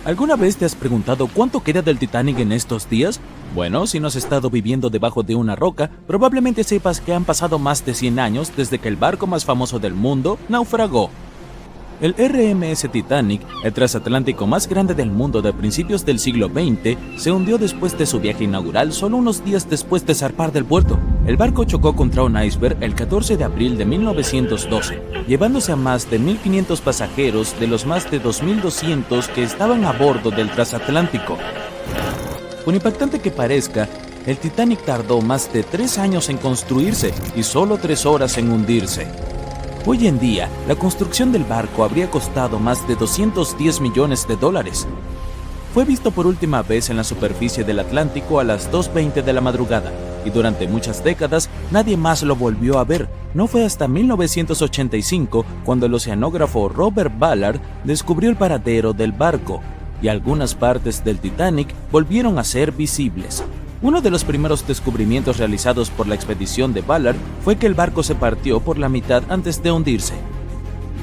¿Alguna vez te has preguntado cuánto queda del Titanic en estos días? Bueno, si no has estado viviendo debajo de una roca, probablemente sepas que han pasado más de 100 años desde que el barco más famoso del mundo naufragó. El RMS Titanic, el transatlántico más grande del mundo de principios del siglo XX, se hundió después de su viaje inaugural solo unos días después de zarpar del puerto. El barco chocó contra un iceberg el 14 de abril de 1912, llevándose a más de 1.500 pasajeros de los más de 2.200 que estaban a bordo del transatlántico. Por impactante que parezca, el Titanic tardó más de 3 años en construirse y solo 3 horas en hundirse. Hoy en día, la construcción del barco habría costado más de $210 millones. Fue visto por última vez en la superficie del Atlántico a las 2:20 de la madrugada, y durante muchas décadas nadie más lo volvió a ver. No fue hasta 1985 cuando el oceanógrafo Robert Ballard descubrió el paradero del barco, y algunas partes del Titanic volvieron a ser visibles. Uno de los primeros descubrimientos realizados por la expedición de Ballard fue que el barco se partió por la mitad antes de hundirse.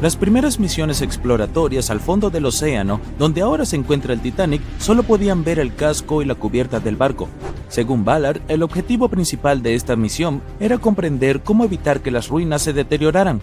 Las primeras misiones exploratorias al fondo del océano, donde ahora se encuentra el Titanic, solo podían ver el casco y la cubierta del barco. Según Ballard, el objetivo principal de esta misión era comprender cómo evitar que las ruinas se deterioraran.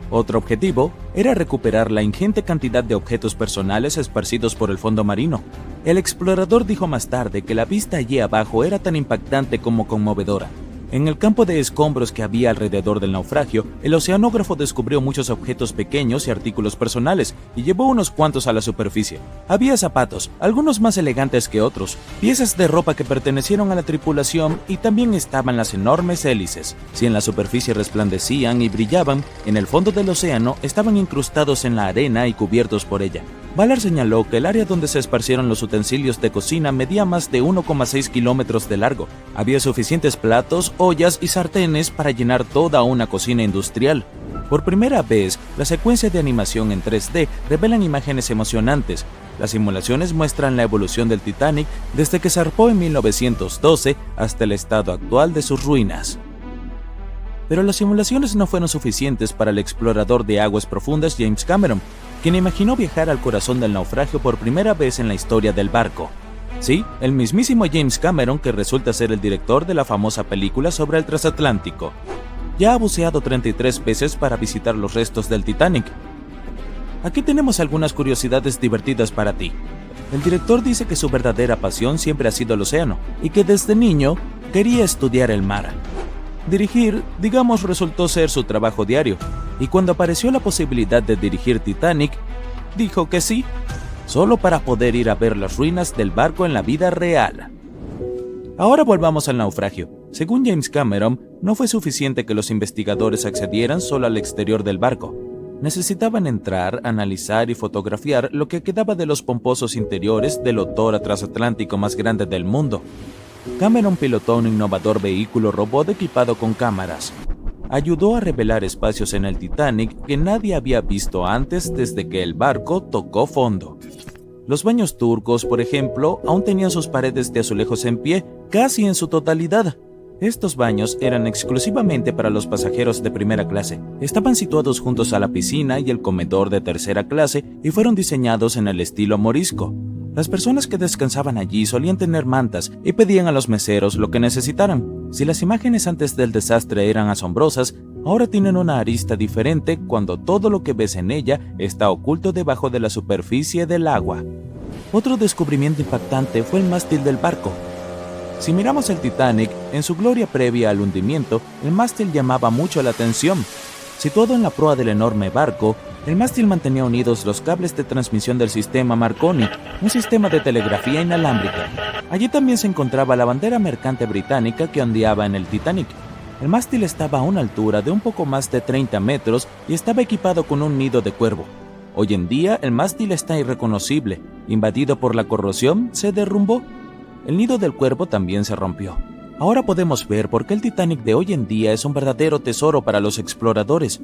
Otro objetivo era recuperar la ingente cantidad de objetos personales esparcidos por el fondo marino. El explorador dijo más tarde que la vista allí abajo era tan impactante como conmovedora. En el campo de escombros que había alrededor del naufragio, el oceanógrafo descubrió muchos objetos pequeños y artículos personales, y llevó unos cuantos a la superficie. Había zapatos, algunos más elegantes que otros, piezas de ropa que pertenecieron a la tripulación, y también estaban las enormes hélices. Si en la superficie resplandecían y brillaban, en el fondo del océano estaban incrustados en la arena y cubiertos por ella. Ballard señaló que el área donde se esparcieron los utensilios de cocina medía más de 1,6 kilómetros de largo. Había suficientes platos, ollas y sartenes para llenar toda una cocina industrial. Por primera vez, la secuencia de animación en 3D revelan imágenes emocionantes. Las simulaciones muestran la evolución del Titanic desde que zarpó en 1912 hasta el estado actual de sus ruinas. Pero las simulaciones no fueron suficientes para el explorador de aguas profundas James Cameron, quien imaginó viajar al corazón del naufragio por primera vez en la historia del barco. Sí, el mismísimo James Cameron, que resulta ser el director de la famosa película sobre el transatlántico. Ya ha buceado 33 veces para visitar los restos del Titanic. Aquí tenemos algunas curiosidades divertidas para ti. El director dice que su verdadera pasión siempre ha sido el océano, y que desde niño quería estudiar el mar. Dirigir, digamos, resultó ser su trabajo diario, y cuando apareció la posibilidad de dirigir Titanic, dijo que sí, solo para poder ir a ver las ruinas del barco en la vida real. Ahora volvamos al naufragio. Según James Cameron, no fue suficiente que los investigadores accedieran solo al exterior del barco. Necesitaban entrar, analizar y fotografiar lo que quedaba de los pomposos interiores del otrora transatlántico más grande del mundo. Cameron pilotó un innovador vehículo robot equipado con cámaras. Ayudó a revelar espacios en el Titanic que nadie había visto antes desde que el barco tocó fondo. Los baños turcos, por ejemplo, aún tenían sus paredes de azulejos en pie, casi en su totalidad. Estos baños eran exclusivamente para los pasajeros de primera clase. Estaban situados juntos a la piscina y el comedor de tercera clase y fueron diseñados en el estilo morisco. Las personas que descansaban allí solían tener mantas y pedían a los meseros lo que necesitaran. Si las imágenes antes del desastre eran asombrosas, ahora tienen una arista diferente cuando todo lo que ves en ella está oculto debajo de la superficie del agua. Otro descubrimiento impactante fue el mástil del barco. Si miramos el Titanic, en su gloria previa al hundimiento, el mástil llamaba mucho la atención. Situado en la proa del enorme barco, el mástil mantenía unidos los cables de transmisión del sistema Marconi, un sistema de telegrafía inalámbrica. Allí también se encontraba la bandera mercante británica que ondeaba en el Titanic. El mástil estaba a una altura de un poco más de 30 metros y estaba equipado con un nido de cuervo. Hoy en día, el mástil está irreconocible. Invadido por la corrosión, se derrumbó. El nido del cuervo también se rompió. Ahora podemos ver por qué el Titanic de hoy en día es un verdadero tesoro para los exploradores.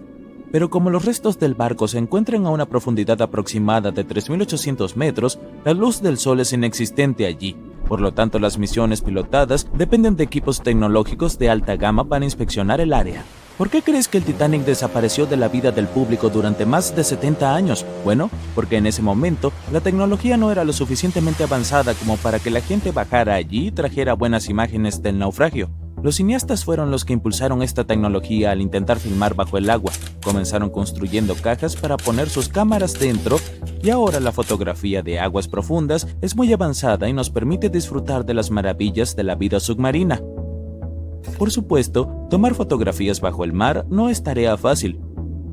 Pero como los restos del barco se encuentran a una profundidad aproximada de 3.800 metros, la luz del sol es inexistente allí. Por lo tanto, las misiones pilotadas dependen de equipos tecnológicos de alta gama para inspeccionar el área. ¿Por qué crees que el Titanic desapareció de la vida del público durante más de 70 años? Bueno, porque en ese momento la tecnología no era lo suficientemente avanzada como para que la gente bajara allí y trajera buenas imágenes del naufragio. Los cineastas fueron los que impulsaron esta tecnología al intentar filmar bajo el agua. Comenzaron construyendo cajas para poner sus cámaras dentro y ahora la fotografía de aguas profundas es muy avanzada y nos permite disfrutar de las maravillas de la vida submarina. Por supuesto, tomar fotografías bajo el mar no es tarea fácil.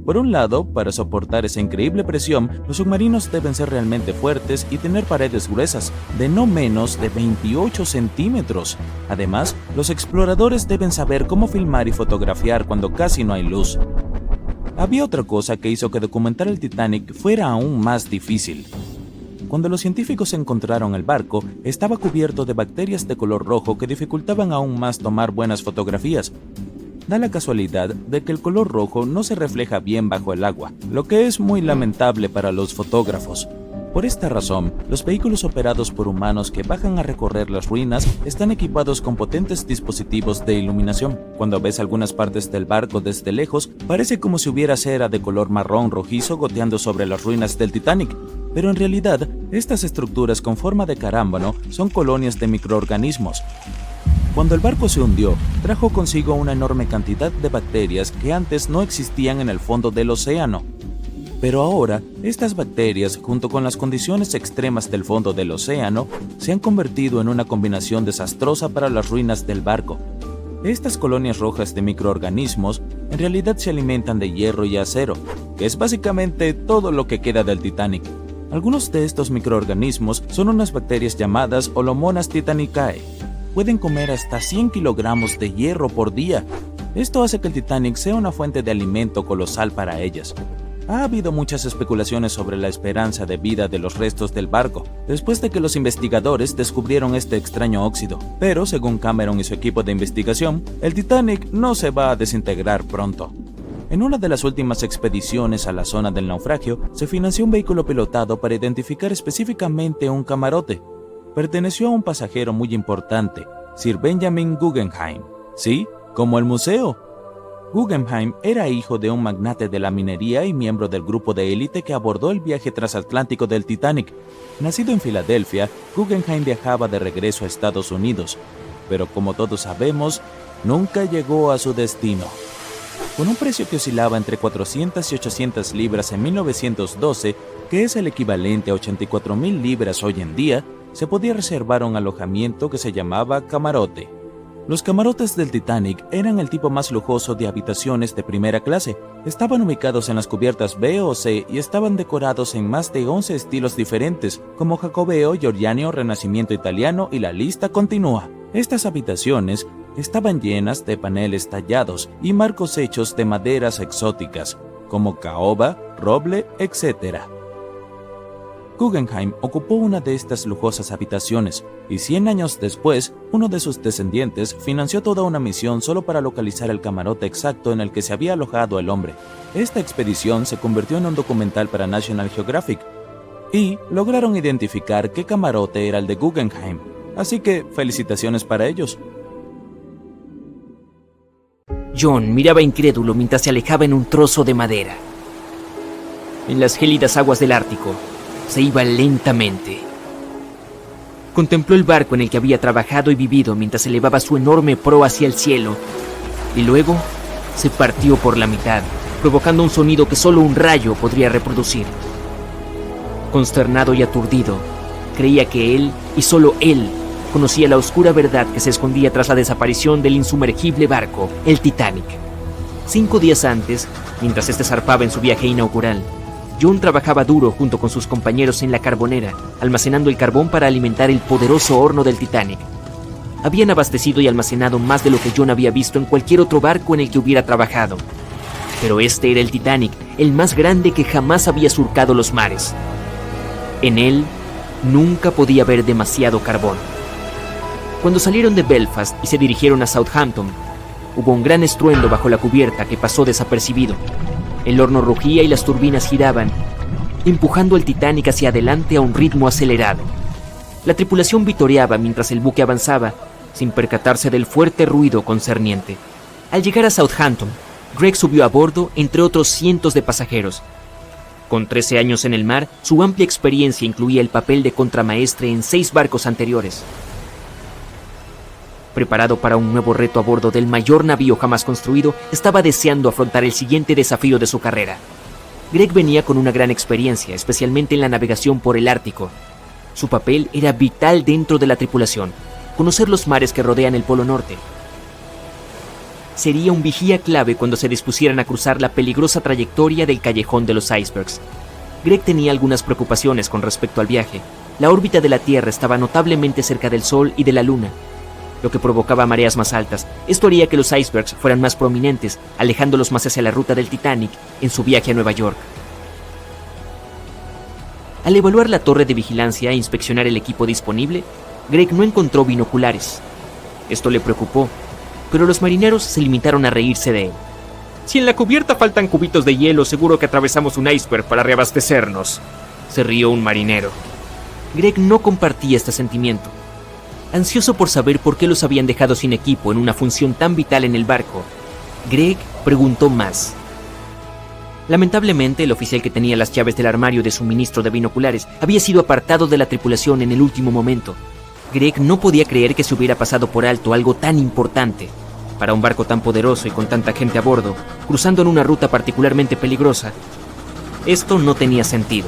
Por un lado, para soportar esa increíble presión, los submarinos deben ser realmente fuertes y tener paredes gruesas, de no menos de 28 centímetros. Además, los exploradores deben saber cómo filmar y fotografiar cuando casi no hay luz. Había otra cosa que hizo que documentar el Titanic fuera aún más difícil. Cuando los científicos encontraron el barco, estaba cubierto de bacterias de color rojo que dificultaban aún más tomar buenas fotografías. Da la casualidad de que el color rojo no se refleja bien bajo el agua, lo que es muy lamentable para los fotógrafos. Por esta razón, los vehículos operados por humanos que bajan a recorrer las ruinas están equipados con potentes dispositivos de iluminación. Cuando ves algunas partes del barco desde lejos, parece como si hubiera cera de color marrón rojizo goteando sobre las ruinas del Titanic. Pero en realidad, estas estructuras con forma de carámbano son colonias de microorganismos. Cuando el barco se hundió, trajo consigo una enorme cantidad de bacterias que antes no existían en el fondo del océano. Pero ahora, estas bacterias, junto con las condiciones extremas del fondo del océano, se han convertido en una combinación desastrosa para las ruinas del barco. Estas colonias rojas de microorganismos en realidad se alimentan de hierro y acero, que es básicamente todo lo que queda del Titanic. Algunos de estos microorganismos son unas bacterias llamadas Holomonas titanicae. Pueden comer hasta 100 kilogramos de hierro por día. Esto hace que el Titanic sea una fuente de alimento colosal para ellas. Ha habido muchas especulaciones sobre la esperanza de vida de los restos del barco, después de que los investigadores descubrieron este extraño óxido. Pero, según Cameron y su equipo de investigación, el Titanic no se va a desintegrar pronto. En una de las últimas expediciones a la zona del naufragio, se financió un vehículo pilotado para identificar específicamente un camarote. Perteneció a un pasajero muy importante, Sir Benjamin Guggenheim. Sí, como el museo. Guggenheim era hijo de un magnate de la minería y miembro del grupo de élite que abordó el viaje transatlántico del Titanic. Nacido en Filadelfia, Guggenheim viajaba de regreso a Estados Unidos, pero como todos sabemos, nunca llegó a su destino. Con un precio que oscilaba entre 400 y 800 libras en 1912, que es el equivalente a 84,000 libras hoy en día, se podía reservar un alojamiento que se llamaba camarote. Los camarotes del Titanic eran el tipo más lujoso de habitaciones de primera clase. Estaban ubicados en las cubiertas B o C y estaban decorados en más de 11 estilos diferentes, como jacobeo, georgiano, renacimiento italiano y la lista continúa. Estas habitaciones estaban llenas de paneles tallados y marcos hechos de maderas exóticas, como caoba, roble, etc. Guggenheim ocupó una de estas lujosas habitaciones y 100 años después, uno de sus descendientes financió toda una misión solo para localizar el camarote exacto en el que se había alojado el hombre. Esta expedición se convirtió en un documental para National Geographic y lograron identificar qué camarote era el de Guggenheim, así que felicitaciones para ellos. John miraba incrédulo mientras se alejaba en un trozo de madera. En las gélidas aguas del Ártico, se iba lentamente. Contempló el barco en el que había trabajado y vivido mientras elevaba su enorme proa hacia el cielo, y luego se partió por la mitad, provocando un sonido que solo un rayo podría reproducir. Consternado y aturdido, creía que él, y solo él, conocía la oscura verdad que se escondía tras la desaparición del insumergible barco, el Titanic. 5 días antes, mientras este zarpaba en su viaje inaugural, John trabajaba duro junto con sus compañeros en la carbonera, almacenando el carbón para alimentar el poderoso horno del Titanic. Habían abastecido y almacenado más de lo que John había visto en cualquier otro barco en el que hubiera trabajado. Pero este era el Titanic, el más grande que jamás había surcado los mares. En él, nunca podía haber demasiado carbón. Cuando salieron de Belfast y se dirigieron a Southampton, hubo un gran estruendo bajo la cubierta que pasó desapercibido. El horno rugía y las turbinas giraban, empujando al Titanic hacia adelante a un ritmo acelerado. La tripulación vitoreaba mientras el buque avanzaba, sin percatarse del fuerte ruido concerniente. Al llegar a Southampton, Greg subió a bordo entre otros cientos de pasajeros. Con 13 años en el mar, su amplia experiencia incluía el papel de contramaestre en 6 barcos anteriores. Preparado para un nuevo reto a bordo del mayor navío jamás construido, estaba deseando afrontar el siguiente desafío de su carrera. Greg venía con una gran experiencia, especialmente en la navegación por el Ártico. Su papel era vital dentro de la tripulación, conocer los mares que rodean el Polo Norte. Sería un vigía clave cuando se dispusieran a cruzar la peligrosa trayectoria del Callejón de los Icebergs. Greg tenía algunas preocupaciones con respecto al viaje. La órbita de la Tierra estaba notablemente cerca del Sol y de la Luna, lo que provocaba mareas más altas. Esto haría que los icebergs fueran más prominentes, alejándolos más hacia la ruta del Titanic en su viaje a Nueva York. Al evaluar la torre de vigilancia e inspeccionar el equipo disponible, Greg no encontró binoculares. Esto le preocupó, pero los marineros se limitaron a reírse de él. «Si en la cubierta faltan cubitos de hielo, seguro que atravesamos un iceberg para reabastecernos», se rió un marinero. Greg no compartía este sentimiento. Ansioso por saber por qué los habían dejado sin equipo en una función tan vital en el barco, Greg preguntó más. Lamentablemente, el oficial que tenía las llaves del armario de suministro de binoculares había sido apartado de la tripulación en el último momento. Greg no podía creer que se hubiera pasado por alto algo tan importante. Para un barco tan poderoso y con tanta gente a bordo, cruzando en una ruta particularmente peligrosa, esto no tenía sentido.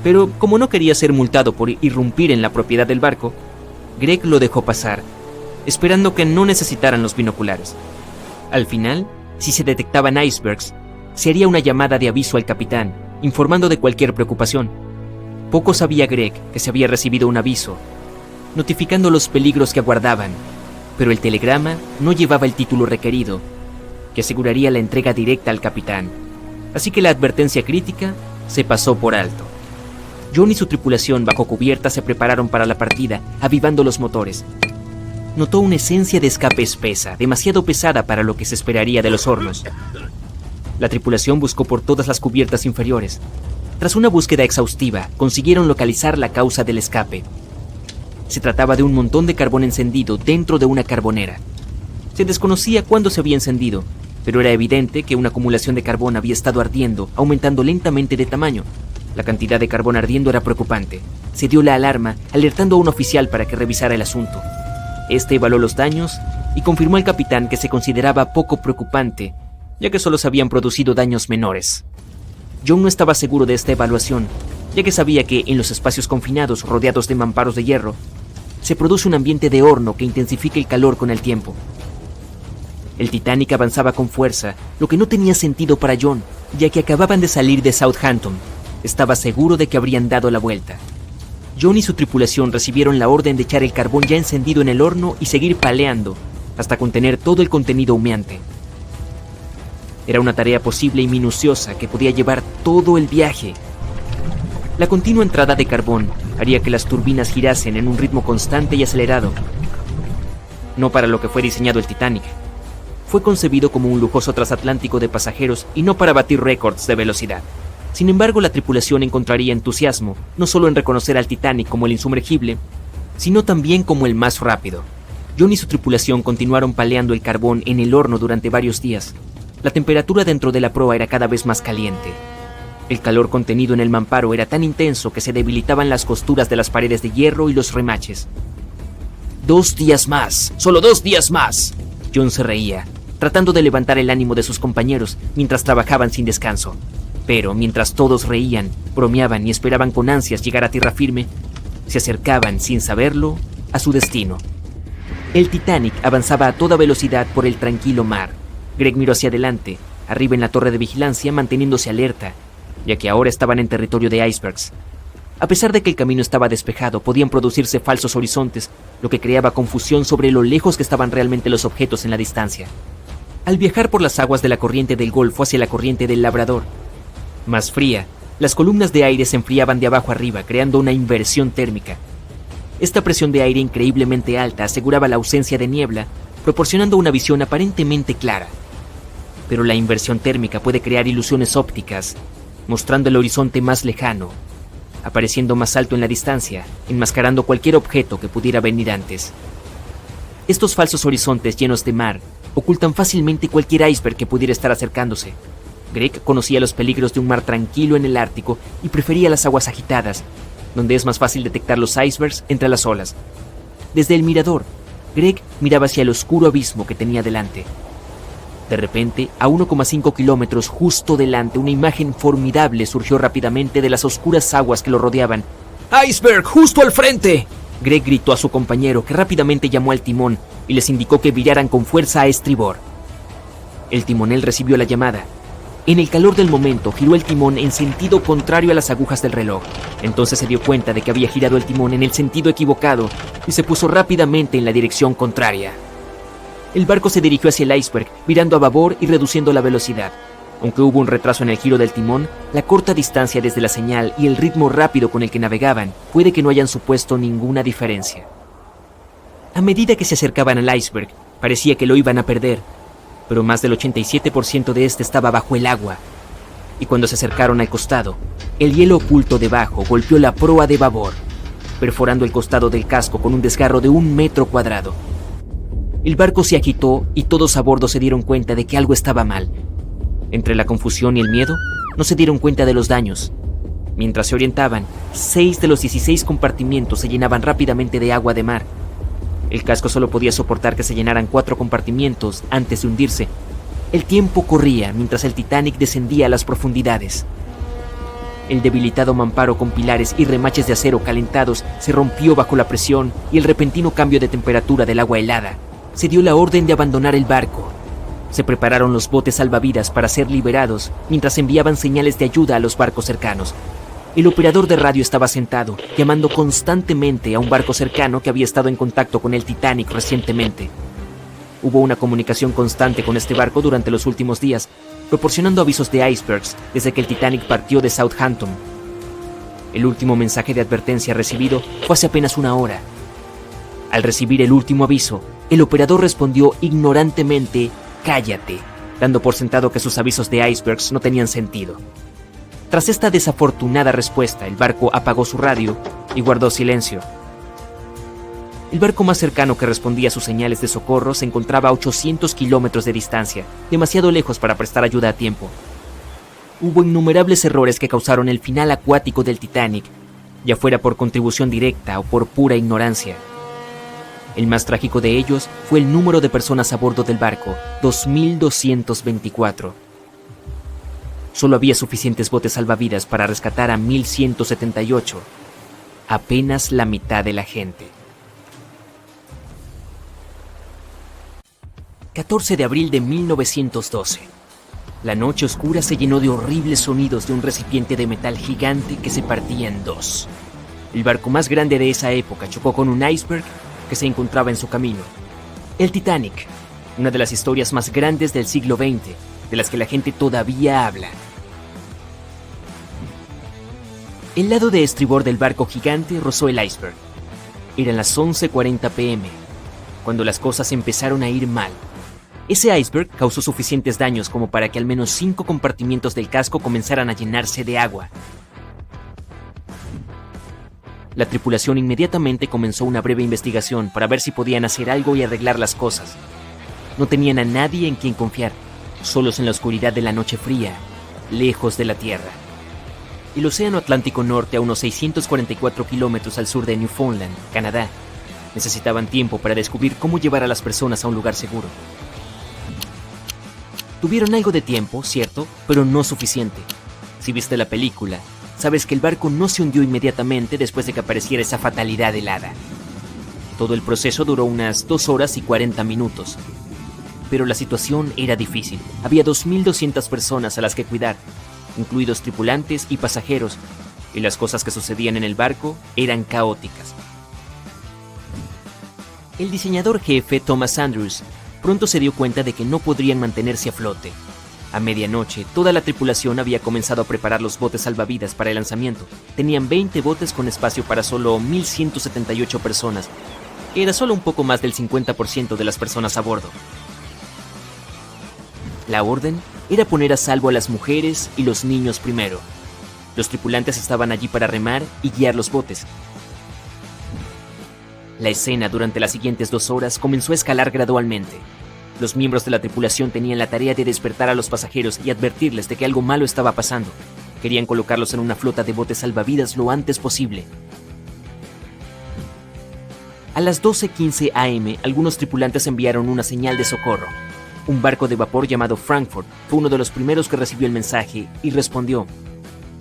Pero como no quería ser multado por irrumpir en la propiedad del barco, Greg lo dejó pasar, esperando que no necesitaran los binoculares. Al final, si se detectaban icebergs, se haría una llamada de aviso al capitán, informando de cualquier preocupación. Poco sabía Greg que se había recibido un aviso, notificando los peligros que aguardaban, pero el telegrama no llevaba el título requerido, que aseguraría la entrega directa al capitán. Así que la advertencia crítica se pasó por alto. John y su tripulación bajo cubierta se prepararon para la partida, avivando los motores. Notó una esencia de escape espesa, demasiado pesada para lo que se esperaría de los hornos. La tripulación buscó por todas las cubiertas inferiores. Tras una búsqueda exhaustiva, consiguieron localizar la causa del escape. Se trataba de un montón de carbón encendido dentro de una carbonera. Se desconocía cuándo se había encendido, pero era evidente que una acumulación de carbón había estado ardiendo, aumentando lentamente de tamaño. La cantidad de carbón ardiendo era preocupante. Se dio la alarma, alertando a un oficial para que revisara el asunto. Este evaluó los daños y confirmó al capitán que se consideraba poco preocupante, ya que solo se habían producido daños menores. John no estaba seguro de esta evaluación, ya que sabía que en los espacios confinados rodeados de mamparos de hierro, se produce un ambiente de horno que intensifica el calor con el tiempo. El Titanic avanzaba con fuerza, lo que no tenía sentido para John, ya que acababan de salir de Southampton. Estaba seguro de que habrían dado la vuelta. John y su tripulación recibieron la orden de echar el carbón ya encendido en el horno y seguir paleando hasta contener todo el contenido humeante. Era una tarea posible y minuciosa que podía llevar todo el viaje. La continua entrada de carbón haría que las turbinas girasen en un ritmo constante y acelerado. No para lo que fue diseñado el Titanic. Fue concebido como un lujoso transatlántico de pasajeros y no para batir récords de velocidad. Sin embargo, la tripulación encontraría entusiasmo, no solo en reconocer al Titanic como el insumergible, sino también como el más rápido. John y su tripulación continuaron paleando el carbón en el horno durante varios días. La temperatura dentro de la proa era cada vez más caliente. El calor contenido en el mamparo era tan intenso que se debilitaban las costuras de las paredes de hierro y los remaches. 2 días más, solo 2 días más. John se reía, tratando de levantar el ánimo de sus compañeros mientras trabajaban sin descanso. Pero mientras todos reían, bromeaban y esperaban con ansias llegar a tierra firme, se acercaban, sin saberlo, a su destino. El Titanic avanzaba a toda velocidad por el tranquilo mar. Greg miró hacia adelante, arriba en la torre de vigilancia, manteniéndose alerta, ya que ahora estaban en territorio de icebergs. A pesar de que el camino estaba despejado, podían producirse falsos horizontes, lo que creaba confusión sobre lo lejos que estaban realmente los objetos en la distancia. Al viajar por las aguas de la corriente del Golfo hacia la corriente del Labrador, más fría, las columnas de aire se enfriaban de abajo arriba, creando una inversión térmica. Esta presión de aire increíblemente alta aseguraba la ausencia de niebla, proporcionando una visión aparentemente clara. Pero la inversión térmica puede crear ilusiones ópticas, mostrando el horizonte más lejano, apareciendo más alto en la distancia, enmascarando cualquier objeto que pudiera venir antes. Estos falsos horizontes llenos de mar ocultan fácilmente cualquier iceberg que pudiera estar acercándose. Greg conocía los peligros de un mar tranquilo en el Ártico y prefería las aguas agitadas, donde es más fácil detectar los icebergs entre las olas. Desde el mirador, Greg miraba hacia el oscuro abismo que tenía delante. De repente, a 1,5 kilómetros justo delante, una imagen formidable surgió rápidamente de las oscuras aguas que lo rodeaban. ¡Iceberg, justo al frente!, Greg gritó a su compañero, que rápidamente llamó al timón y les indicó que viraran con fuerza a estribor. El timonel recibió la llamada. En el calor del momento, giró el timón en sentido contrario a las agujas del reloj. Entonces se dio cuenta de que había girado el timón en el sentido equivocado y se puso rápidamente en la dirección contraria. El barco se dirigió hacia el iceberg, virando a babor y reduciendo la velocidad. Aunque hubo un retraso en el giro del timón, la corta distancia desde la señal y el ritmo rápido con el que navegaban puede que no hayan supuesto ninguna diferencia. A medida que se acercaban al iceberg, parecía que lo iban a perder, pero más del 87% de este estaba bajo el agua. Y cuando se acercaron al costado, el hielo oculto debajo golpeó la proa de babor, perforando el costado del casco con un desgarro de 1 metro cuadrado. El barco se agitó y todos a bordo se dieron cuenta de que algo estaba mal. Entre la confusión y el miedo, no se dieron cuenta de los daños. Mientras se orientaban, 6 de los 16 compartimientos se llenaban rápidamente de agua de mar. El casco solo podía soportar que se llenaran 4 compartimientos antes de hundirse. El tiempo corría mientras el Titanic descendía a las profundidades. El debilitado mamparo con pilares y remaches de acero calentados se rompió bajo la presión y el repentino cambio de temperatura del agua helada. Se dio la orden de abandonar el barco. Se prepararon los botes salvavidas para ser liberados mientras enviaban señales de ayuda a los barcos cercanos. El operador de radio estaba sentado, llamando constantemente a un barco cercano que había estado en contacto con el Titanic recientemente. Hubo una comunicación constante con este barco durante los últimos días, proporcionando avisos de icebergs desde que el Titanic partió de Southampton. El último mensaje de advertencia recibido fue hace apenas 1 hora. Al recibir el último aviso, el operador respondió ignorantemente: «Cállate», dando por sentado que sus avisos de icebergs no tenían sentido. Tras esta desafortunada respuesta, el barco apagó su radio y guardó silencio. El barco más cercano que respondía a sus señales de socorro se encontraba a 800 kilómetros de distancia, demasiado lejos para prestar ayuda a tiempo. Hubo innumerables errores que causaron el final acuático del Titanic, ya fuera por contribución directa o por pura ignorancia. El más trágico de ellos fue el número de personas a bordo del barco, 2.224. Solo había suficientes botes salvavidas para rescatar a 1.178, apenas la mitad de la gente. 14 de abril de 1912. La noche oscura se llenó de horribles sonidos de un recipiente de metal gigante que se partía en 2. El barco más grande de esa época chocó con un iceberg que se encontraba en su camino. El Titanic, una de las historias más grandes del siglo XX, de las que la gente todavía habla. El lado de estribor del barco gigante rozó el iceberg. Eran las 11:40 p.m., cuando las cosas empezaron a ir mal. Ese iceberg causó suficientes daños como para que al menos 5 compartimientos del casco comenzaran a llenarse de agua. La tripulación inmediatamente comenzó una breve investigación para ver si podían hacer algo y arreglar las cosas. No tenían a nadie en quien confiar, solos en la oscuridad de la noche fría, lejos de la tierra. El Océano Atlántico Norte, a unos 644 kilómetros al sur de Newfoundland, Canadá. Necesitaban tiempo para descubrir cómo llevar a las personas a un lugar seguro. Tuvieron algo de tiempo, cierto, pero no suficiente. Si viste la película, sabes que el barco no se hundió inmediatamente después de que apareciera esa fatalidad helada. Todo el proceso duró unas 2 horas y 40 minutos. Pero la situación era difícil. Había 2.200 personas a las que cuidar, incluidos tripulantes y pasajeros, y las cosas que sucedían en el barco eran caóticas. El diseñador jefe, Thomas Andrews, pronto se dio cuenta de que no podrían mantenerse a flote. A medianoche, toda la tripulación había comenzado a preparar los botes salvavidas para el lanzamiento. Tenían 20 botes con espacio para solo 1.178 personas, que era solo un poco más del 50% de las personas a bordo. La orden era poner a salvo a las mujeres y los niños primero. Los tripulantes estaban allí para remar y guiar los botes. La escena durante las siguientes 2 horas comenzó a escalar gradualmente. Los miembros de la tripulación tenían la tarea de despertar a los pasajeros y advertirles de que algo malo estaba pasando. Querían colocarlos en una flota de botes salvavidas lo antes posible. A las 12:15 am, algunos tripulantes enviaron una señal de socorro. Un barco de vapor llamado Frankfurt fue uno de los primeros que recibió el mensaje y respondió,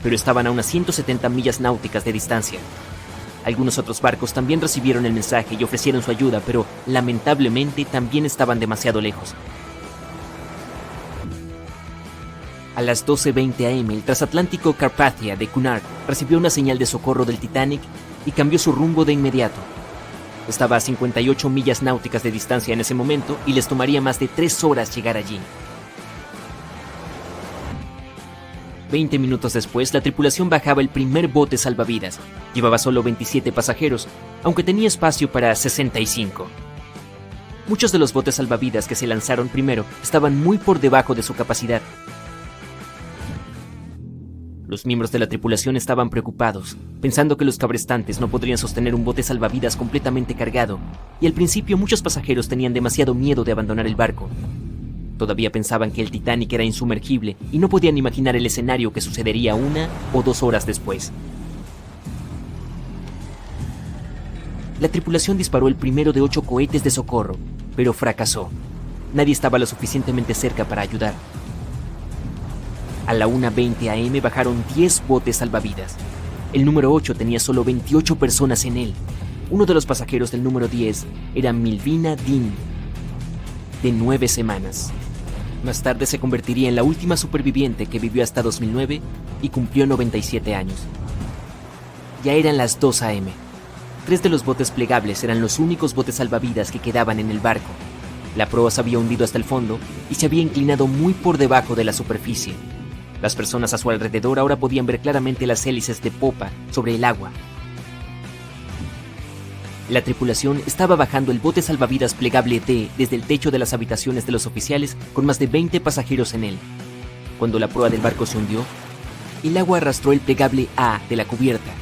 pero estaban a unas 170 millas náuticas de distancia. Algunos otros barcos también recibieron el mensaje y ofrecieron su ayuda, pero lamentablemente también estaban demasiado lejos. A las 12:20 am, el transatlántico Carpathia de Cunard recibió una señal de socorro del Titanic y cambió su rumbo de inmediato. Estaba a 58 millas náuticas de distancia en ese momento y les tomaría más de 3 horas llegar allí. 20 minutos después, la tripulación bajaba el primer bote salvavidas. Llevaba solo 27 pasajeros, aunque tenía espacio para 65. Muchos de los botes salvavidas que se lanzaron primero estaban muy por debajo de su capacidad. Los miembros de la tripulación estaban preocupados, pensando que los cabrestantes no podrían sostener un bote salvavidas completamente cargado, y al principio muchos pasajeros tenían demasiado miedo de abandonar el barco. Todavía pensaban que el Titanic era insumergible y no podían imaginar el escenario que sucedería 1 o 2 horas después. La tripulación disparó el primero de 8 cohetes de socorro, pero fracasó. Nadie estaba lo suficientemente cerca para ayudar. A la 1:20 am bajaron 10 botes salvavidas. El número 8 tenía solo 28 personas en él. Uno de los pasajeros del número 10 era Milvina Dean, de 9 semanas. Más tarde se convertiría en la última superviviente que vivió hasta 2009 y cumplió 97 años. Ya eran las 2 am. 3 de los botes plegables eran los únicos botes salvavidas que quedaban en el barco. La proa se había hundido hasta el fondo y se había inclinado muy por debajo de la superficie. Las personas a su alrededor ahora podían ver claramente las hélices de popa sobre el agua. La tripulación estaba bajando el bote salvavidas plegable D desde el techo de las habitaciones de los oficiales con más de 20 pasajeros en él. Cuando la proa del barco se hundió, el agua arrastró el plegable A de la cubierta.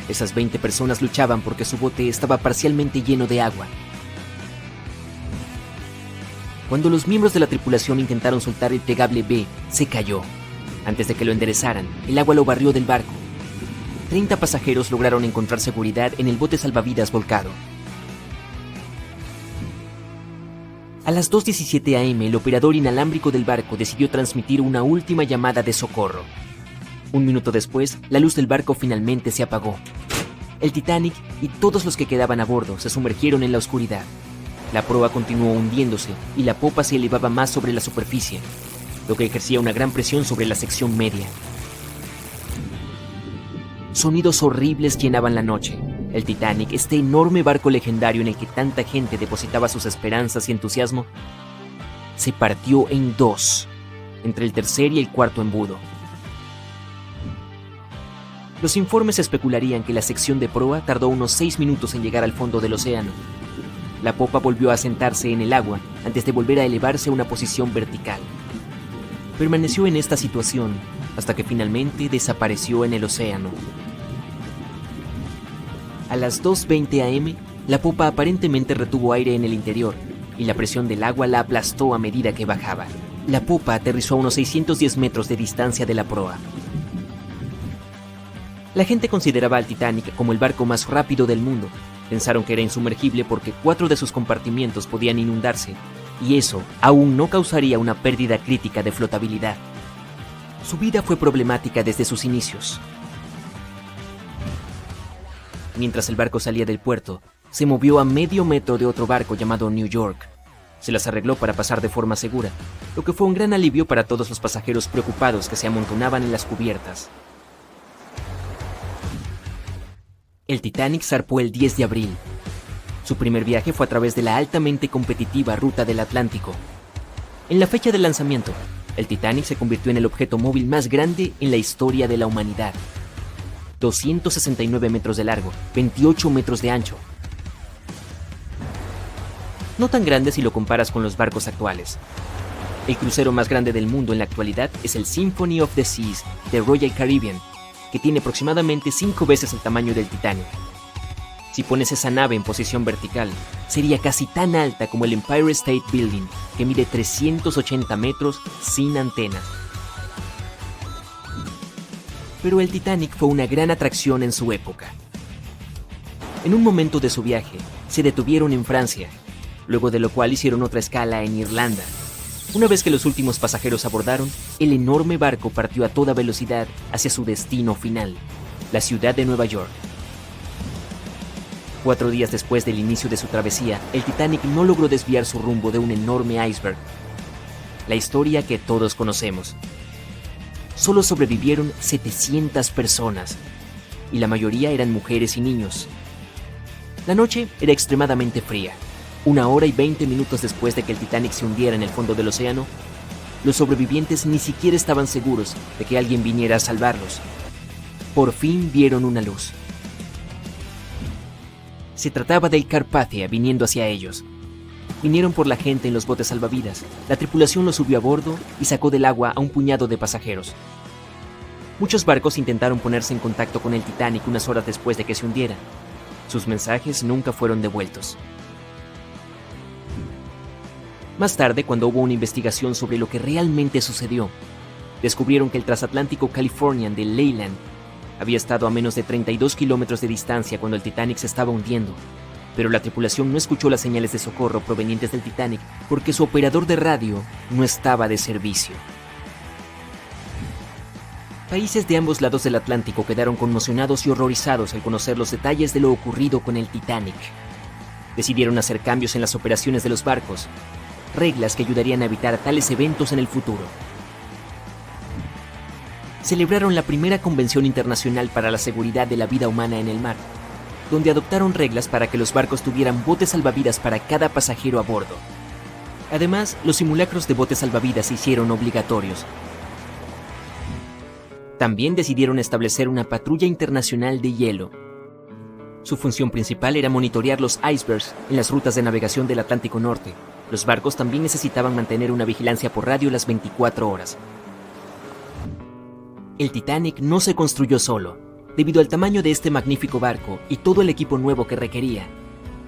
Esas 20 personas luchaban porque su bote estaba parcialmente lleno de agua. Cuando los miembros de la tripulación intentaron soltar el plegable B, se cayó. Antes de que lo enderezaran, el agua lo barrió del barco. 30 pasajeros lograron encontrar seguridad en el bote salvavidas volcado. A las 2:17 am, el operador inalámbrico del barco decidió transmitir una última llamada de socorro. Un minuto después, la luz del barco finalmente se apagó. El Titanic y todos los que quedaban a bordo se sumergieron en la oscuridad. La proa continuó hundiéndose y la popa se elevaba más sobre la superficie, lo que ejercía una gran presión sobre la sección media. Sonidos horribles llenaban la noche. El Titanic, este enorme barco legendario en el que tanta gente depositaba sus esperanzas y entusiasmo, se partió en 2, entre el tercer y el cuarto embudo. Los informes especularían que la sección de proa tardó unos 6 minutos en llegar al fondo del océano. La popa volvió a sentarse en el agua antes de volver a elevarse a una posición vertical. Permaneció en esta situación hasta que finalmente desapareció en el océano. A las 2:20 am, la popa aparentemente retuvo aire en el interior y la presión del agua la aplastó a medida que bajaba. La popa aterrizó a unos 610 metros de distancia de la proa. La gente consideraba al Titanic como el barco más rápido del mundo. Pensaron que era insumergible porque 4 de sus compartimientos podían inundarse, y eso aún no causaría una pérdida crítica de flotabilidad. Su vida fue problemática desde sus inicios. Mientras el barco salía del puerto, se movió a medio metro de otro barco llamado New York. Se las arregló para pasar de forma segura, lo que fue un gran alivio para todos los pasajeros preocupados que se amontonaban en las cubiertas. El Titanic zarpó el 10 de abril. Su primer viaje fue a través de la altamente competitiva ruta del Atlántico. En la fecha del lanzamiento, el Titanic se convirtió en el objeto móvil más grande en la historia de la humanidad. 269 metros de largo, 28 metros de ancho. No tan grande si lo comparas con los barcos actuales. El crucero más grande del mundo en la actualidad es el Symphony of the Seas de Royal Caribbean, que tiene aproximadamente 5 veces el tamaño del Titanic. Si pones esa nave en posición vertical, sería casi tan alta como el Empire State Building, que mide 380 metros sin antenas. Pero el Titanic fue una gran atracción en su época. En un momento de su viaje, se detuvieron en Francia, luego de lo cual hicieron otra escala en Irlanda. Una vez que los últimos pasajeros abordaron, el enorme barco partió a toda velocidad hacia su destino final, la ciudad de Nueva York. 4 días después del inicio de su travesía, el Titanic no logró desviar su rumbo de un enorme iceberg. La historia que todos conocemos. Solo sobrevivieron 700 personas, y la mayoría eran mujeres y niños. La noche era extremadamente fría. 1 hora y 20 minutos después de que el Titanic se hundiera en el fondo del océano, los sobrevivientes ni siquiera estaban seguros de que alguien viniera a salvarlos. Por fin vieron una luz. Se trataba del Carpathia viniendo hacia ellos. Vinieron por la gente en los botes salvavidas. La tripulación los subió a bordo y sacó del agua a un puñado de pasajeros. Muchos barcos intentaron ponerse en contacto con el Titanic unas horas después de que se hundiera. Sus mensajes nunca fueron devueltos. Más tarde, cuando hubo una investigación sobre lo que realmente sucedió, descubrieron que el transatlántico Californian de Leyland había estado a menos de 32 kilómetros de distancia cuando el Titanic se estaba hundiendo, pero la tripulación no escuchó las señales de socorro provenientes del Titanic porque su operador de radio no estaba de servicio. Países de ambos lados del Atlántico quedaron conmocionados y horrorizados al conocer los detalles de lo ocurrido con el Titanic. Decidieron hacer cambios en las operaciones de los barcos, reglas que ayudarían a evitar tales eventos en el futuro. Celebraron la primera Convención Internacional para la Seguridad de la Vida Humana en el Mar, donde adoptaron reglas para que los barcos tuvieran botes salvavidas para cada pasajero a bordo. Además, los simulacros de botes salvavidas se hicieron obligatorios. También decidieron establecer una patrulla internacional de hielo. Su función principal era monitorear los icebergs en las rutas de navegación del Atlántico Norte. Los barcos también necesitaban mantener una vigilancia por radio las 24 horas. El Titanic no se construyó solo. Debido al tamaño de este magnífico barco y todo el equipo nuevo que requería,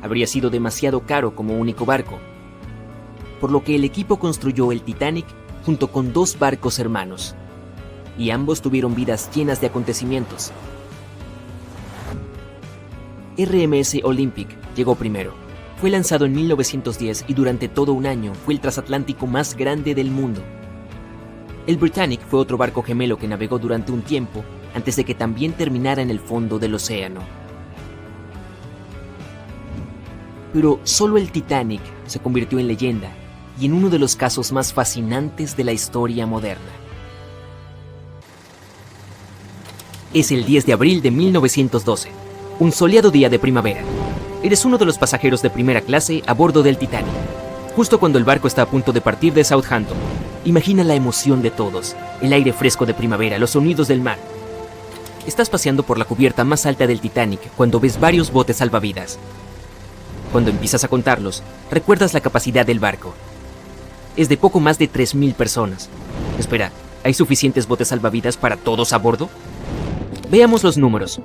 habría sido demasiado caro como único barco, por lo que el equipo construyó el Titanic junto con 2 barcos hermanos, y ambos tuvieron vidas llenas de acontecimientos. RMS Olympic llegó primero. Fue lanzado en 1910 y durante todo un año fue el transatlántico más grande del mundo. El Britannic fue otro barco gemelo que navegó durante un tiempo antes de que también terminara en el fondo del océano. Pero solo el Titanic se convirtió en leyenda y en uno de los casos más fascinantes de la historia moderna. Es el 10 de abril de 1912, un soleado día de primavera. Eres uno de los pasajeros de primera clase a bordo del Titanic, justo cuando el barco está a punto de partir de Southampton. Imagina la emoción de todos, el aire fresco de primavera, los sonidos del mar. Estás paseando por la cubierta más alta del Titanic cuando ves varios botes salvavidas. Cuando empiezas a contarlos, recuerdas la capacidad del barco. Es de poco más de 3,000 personas. Espera, ¿hay suficientes botes salvavidas para todos a bordo? Veamos los números.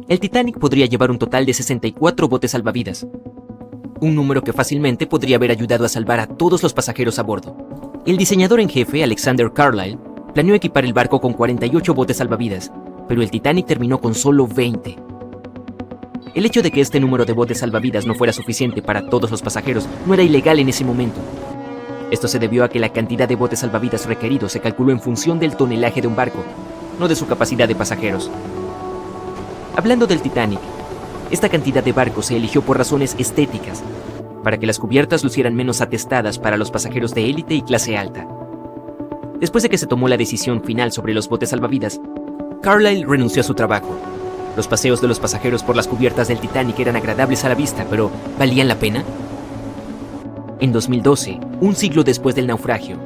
El Titanic podría llevar un total de 64 botes salvavidas. Un número que fácilmente podría haber ayudado a salvar a todos los pasajeros a bordo. El diseñador en jefe, Alexander Carlisle, planeó equipar el barco con 48 botes salvavidas, pero el Titanic terminó con solo 20. El hecho de que este número de botes salvavidas no fuera suficiente para todos los pasajeros no era ilegal en ese momento. Esto se debió a que la cantidad de botes salvavidas requeridos se calculó en función del tonelaje de un barco, no de su capacidad de pasajeros. Hablando del Titanic, esta cantidad de barcos se eligió por razones estéticas, para que las cubiertas lucieran menos atestadas para los pasajeros de élite y clase alta. Después de que se tomó la decisión final sobre los botes salvavidas, Carlisle renunció a su trabajo. Los paseos de los pasajeros por las cubiertas del Titanic eran agradables a la vista, pero ¿valían la pena? En 2012, un siglo después del naufragio,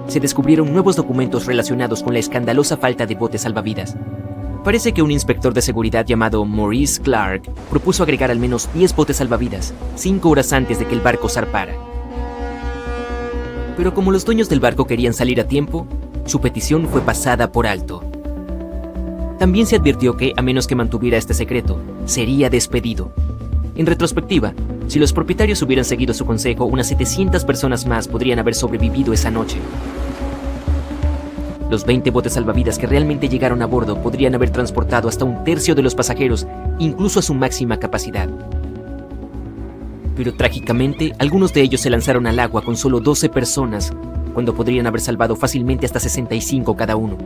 se descubrieron nuevos documentos relacionados con la escandalosa falta de botes salvavidas. Parece que un inspector de seguridad llamado Maurice Clark propuso agregar al menos 10 botes salvavidas 5 horas antes de que el barco zarpara. Pero como los dueños del barco querían salir a tiempo, su petición fue pasada por alto. También se advirtió que, a menos que mantuviera este secreto, sería despedido. En retrospectiva, si los propietarios hubieran seguido su consejo, unas 700 personas más podrían haber sobrevivido esa noche. Los 20 botes salvavidas que realmente llegaron a bordo podrían haber transportado hasta un tercio de los pasajeros, incluso a su máxima capacidad. Pero trágicamente, algunos de ellos se lanzaron al agua con solo 12 personas, cuando podrían haber salvado fácilmente hasta 65 cada uno.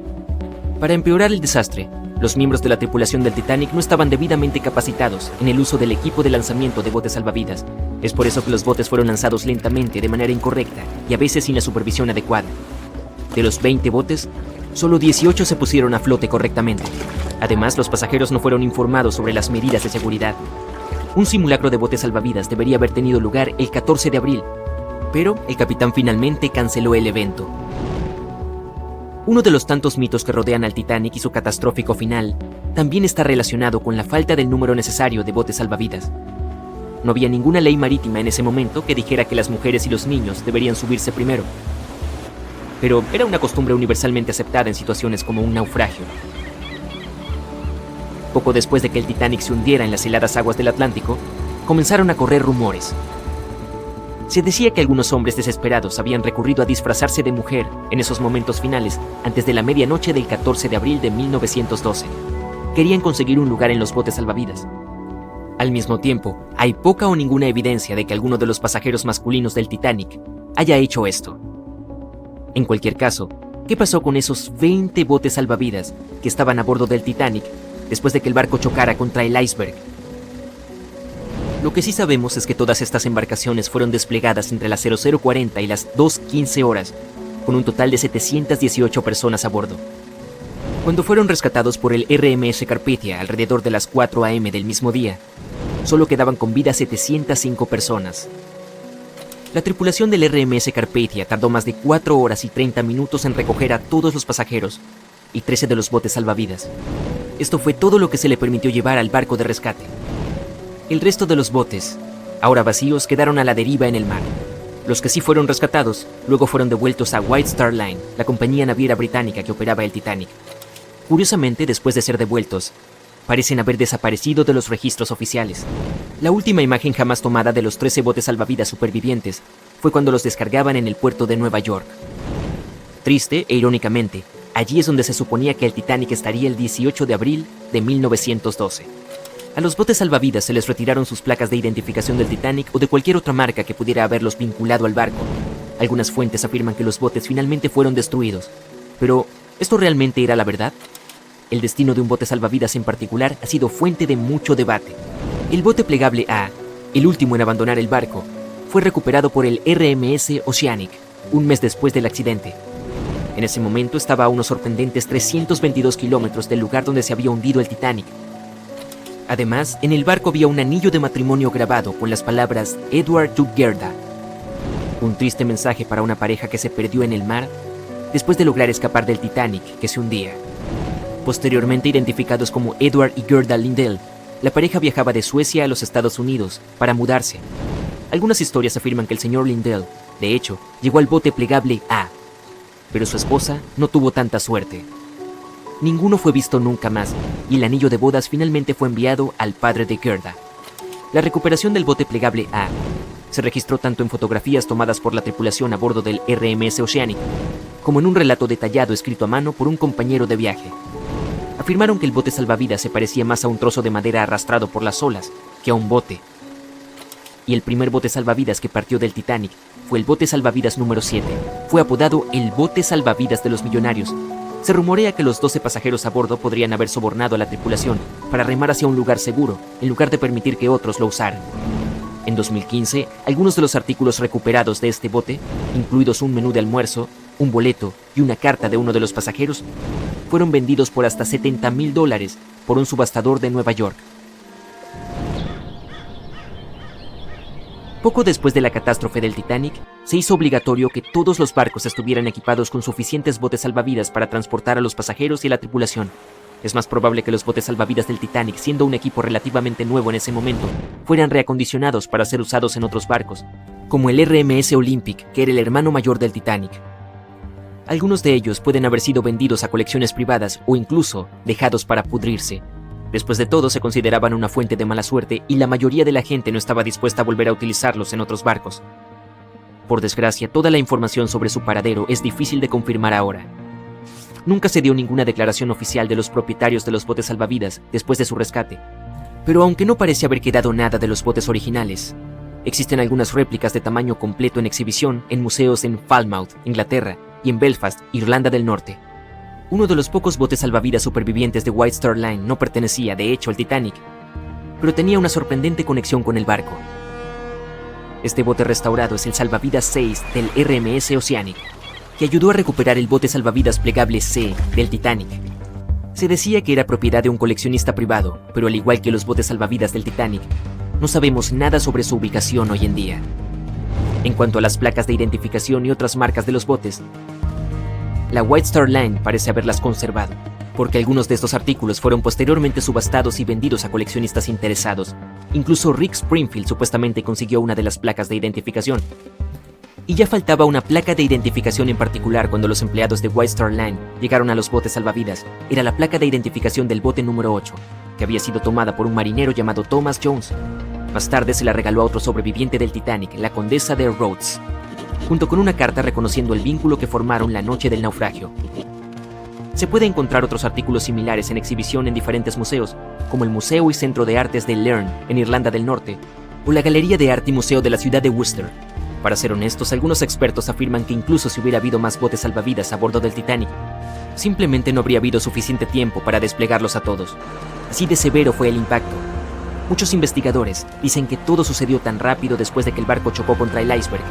Para empeorar el desastre, los miembros de la tripulación del Titanic no estaban debidamente capacitados en el uso del equipo de lanzamiento de botes salvavidas. Es por eso que los botes fueron lanzados lentamente, de manera incorrecta, y a veces sin la supervisión adecuada. De los 20 botes, solo 18 se pusieron a flote correctamente. Además, los pasajeros no fueron informados sobre las medidas de seguridad. Un simulacro de botes salvavidas debería haber tenido lugar el 14 de abril, pero el capitán finalmente canceló el evento. Uno de los tantos mitos que rodean al Titanic y su catastrófico final también está relacionado con la falta del número necesario de botes salvavidas. No había ninguna ley marítima en ese momento que dijera que las mujeres y los niños deberían subirse primero. Pero era una costumbre universalmente aceptada en situaciones como un naufragio. Poco después de que el Titanic se hundiera en las heladas aguas del Atlántico, comenzaron a correr rumores. Se decía que algunos hombres desesperados habían recurrido a disfrazarse de mujer en esos momentos finales antes de la medianoche del 14 de abril de 1912. Querían conseguir un lugar en los botes salvavidas. Al mismo tiempo, hay poca o ninguna evidencia de que alguno de los pasajeros masculinos del Titanic haya hecho esto. En cualquier caso, ¿qué pasó con esos 20 botes salvavidas que estaban a bordo del Titanic después de que el barco chocara contra el iceberg? Lo que sí sabemos es que todas estas embarcaciones fueron desplegadas entre las 00:40 y las 2:15 horas, con un total de 718 personas a bordo. Cuando fueron rescatados por el RMS Carpathia alrededor de las 4 a.m. del mismo día, solo quedaban con vida 705 personas. La tripulación del RMS Carpathia tardó más de 4 horas y 30 minutos en recoger a todos los pasajeros y 13 de los botes salvavidas. Esto fue todo lo que se le permitió llevar al barco de rescate. El resto de los botes, ahora vacíos, quedaron a la deriva en el mar. Los que sí fueron rescatados, luego fueron devueltos a White Star Line, la compañía naviera británica que operaba el Titanic. Curiosamente, después de ser devueltos, parecen haber desaparecido de los registros oficiales. La última imagen jamás tomada de los 13 botes salvavidas supervivientes fue cuando los descargaban en el puerto de Nueva York. Triste e irónicamente, allí es donde se suponía que el Titanic estaría el 18 de abril de 1912. A los botes salvavidas se les retiraron sus placas de identificación del Titanic o de cualquier otra marca que pudiera haberlos vinculado al barco. Algunas fuentes afirman que los botes finalmente fueron destruidos. Pero, ¿esto realmente era la verdad? El destino de un bote salvavidas en particular ha sido fuente de mucho debate. El bote plegable A, el último en abandonar el barco, fue recuperado por el RMS Oceanic, un mes después del accidente. En ese momento estaba a unos sorprendentes 322 kilómetros del lugar donde se había hundido el Titanic. Además, en el barco había un anillo de matrimonio grabado con las palabras Edward to Gerda. Un triste mensaje para una pareja que se perdió en el mar después de lograr escapar del Titanic que se hundía. Posteriormente identificados como Edward y Gerda Lindell, la pareja viajaba de Suecia a los Estados Unidos para mudarse. Algunas historias afirman que el señor Lindell, de hecho, llegó al bote plegable A, pero su esposa no tuvo tanta suerte. Ninguno fue visto nunca más, y el anillo de bodas finalmente fue enviado al padre de Gerda. La recuperación del bote plegable A se registró tanto en fotografías tomadas por la tripulación a bordo del RMS Oceanic, como en un relato detallado escrito a mano por un compañero de viaje. Afirmaron que el bote salvavidas se parecía más a un trozo de madera arrastrado por las olas que a un bote. Y el primer bote salvavidas que partió del Titanic fue el bote salvavidas número 7. Fue apodado el bote salvavidas de los millonarios. Se rumorea que los 12 pasajeros a bordo podrían haber sobornado a la tripulación para remar hacia un lugar seguro, en lugar de permitir que otros lo usaran. En 2015, algunos de los artículos recuperados de este bote, incluidos un menú de almuerzo, un boleto y una carta de uno de los pasajeros, fueron vendidos por hasta $70,000 por un subastador de Nueva York. Poco después de la catástrofe del Titanic, se hizo obligatorio que todos los barcos estuvieran equipados con suficientes botes salvavidas para transportar a los pasajeros y a la tripulación. Es más probable que los botes salvavidas del Titanic, siendo un equipo relativamente nuevo en ese momento, fueran reacondicionados para ser usados en otros barcos, como el RMS Olympic, que era el hermano mayor del Titanic. Algunos de ellos pueden haber sido vendidos a colecciones privadas o incluso dejados para pudrirse. Después de todo, se consideraban una fuente de mala suerte y la mayoría de la gente no estaba dispuesta a volver a utilizarlos en otros barcos. Por desgracia, toda la información sobre su paradero es difícil de confirmar ahora. Nunca se dio ninguna declaración oficial de los propietarios de los botes salvavidas después de su rescate. Pero aunque no parece haber quedado nada de los botes originales, existen algunas réplicas de tamaño completo en exhibición en museos en Falmouth, Inglaterra, y en Belfast, Irlanda del Norte. Uno de los pocos botes salvavidas supervivientes de White Star Line no pertenecía, de hecho, al Titanic, pero tenía una sorprendente conexión con el barco. Este bote restaurado es el salvavidas 6 del RMS Oceanic, que ayudó a recuperar el bote salvavidas plegable C del Titanic. Se decía que era propiedad de un coleccionista privado, pero al igual que los botes salvavidas del Titanic, no sabemos nada sobre su ubicación hoy en día. En cuanto a las placas de identificación y otras marcas de los botes, la White Star Line parece haberlas conservado, porque algunos de estos artículos fueron posteriormente subastados y vendidos a coleccionistas interesados. Incluso Rick Springfield supuestamente consiguió una de las placas de identificación. Y ya faltaba una placa de identificación en particular cuando los empleados de White Star Line llegaron a los botes salvavidas. Era la placa de identificación del bote número 8, que había sido tomada por un marinero llamado Thomas Jones. Más tarde se la regaló a otro sobreviviente del Titanic, la condesa de Rhodes, junto con una carta reconociendo el vínculo que formaron la noche del naufragio. Se puede encontrar otros artículos similares en exhibición en diferentes museos, como el Museo y Centro de Artes de Learn, en Irlanda del Norte, o la Galería de Arte y Museo de la ciudad de Worcester. Para ser honestos, algunos expertos afirman que incluso si hubiera habido más botes salvavidas a bordo del Titanic, simplemente no habría habido suficiente tiempo para desplegarlos a todos. Así de severo fue el impacto. Muchos investigadores dicen que todo sucedió tan rápido después de que el barco chocó contra el iceberg,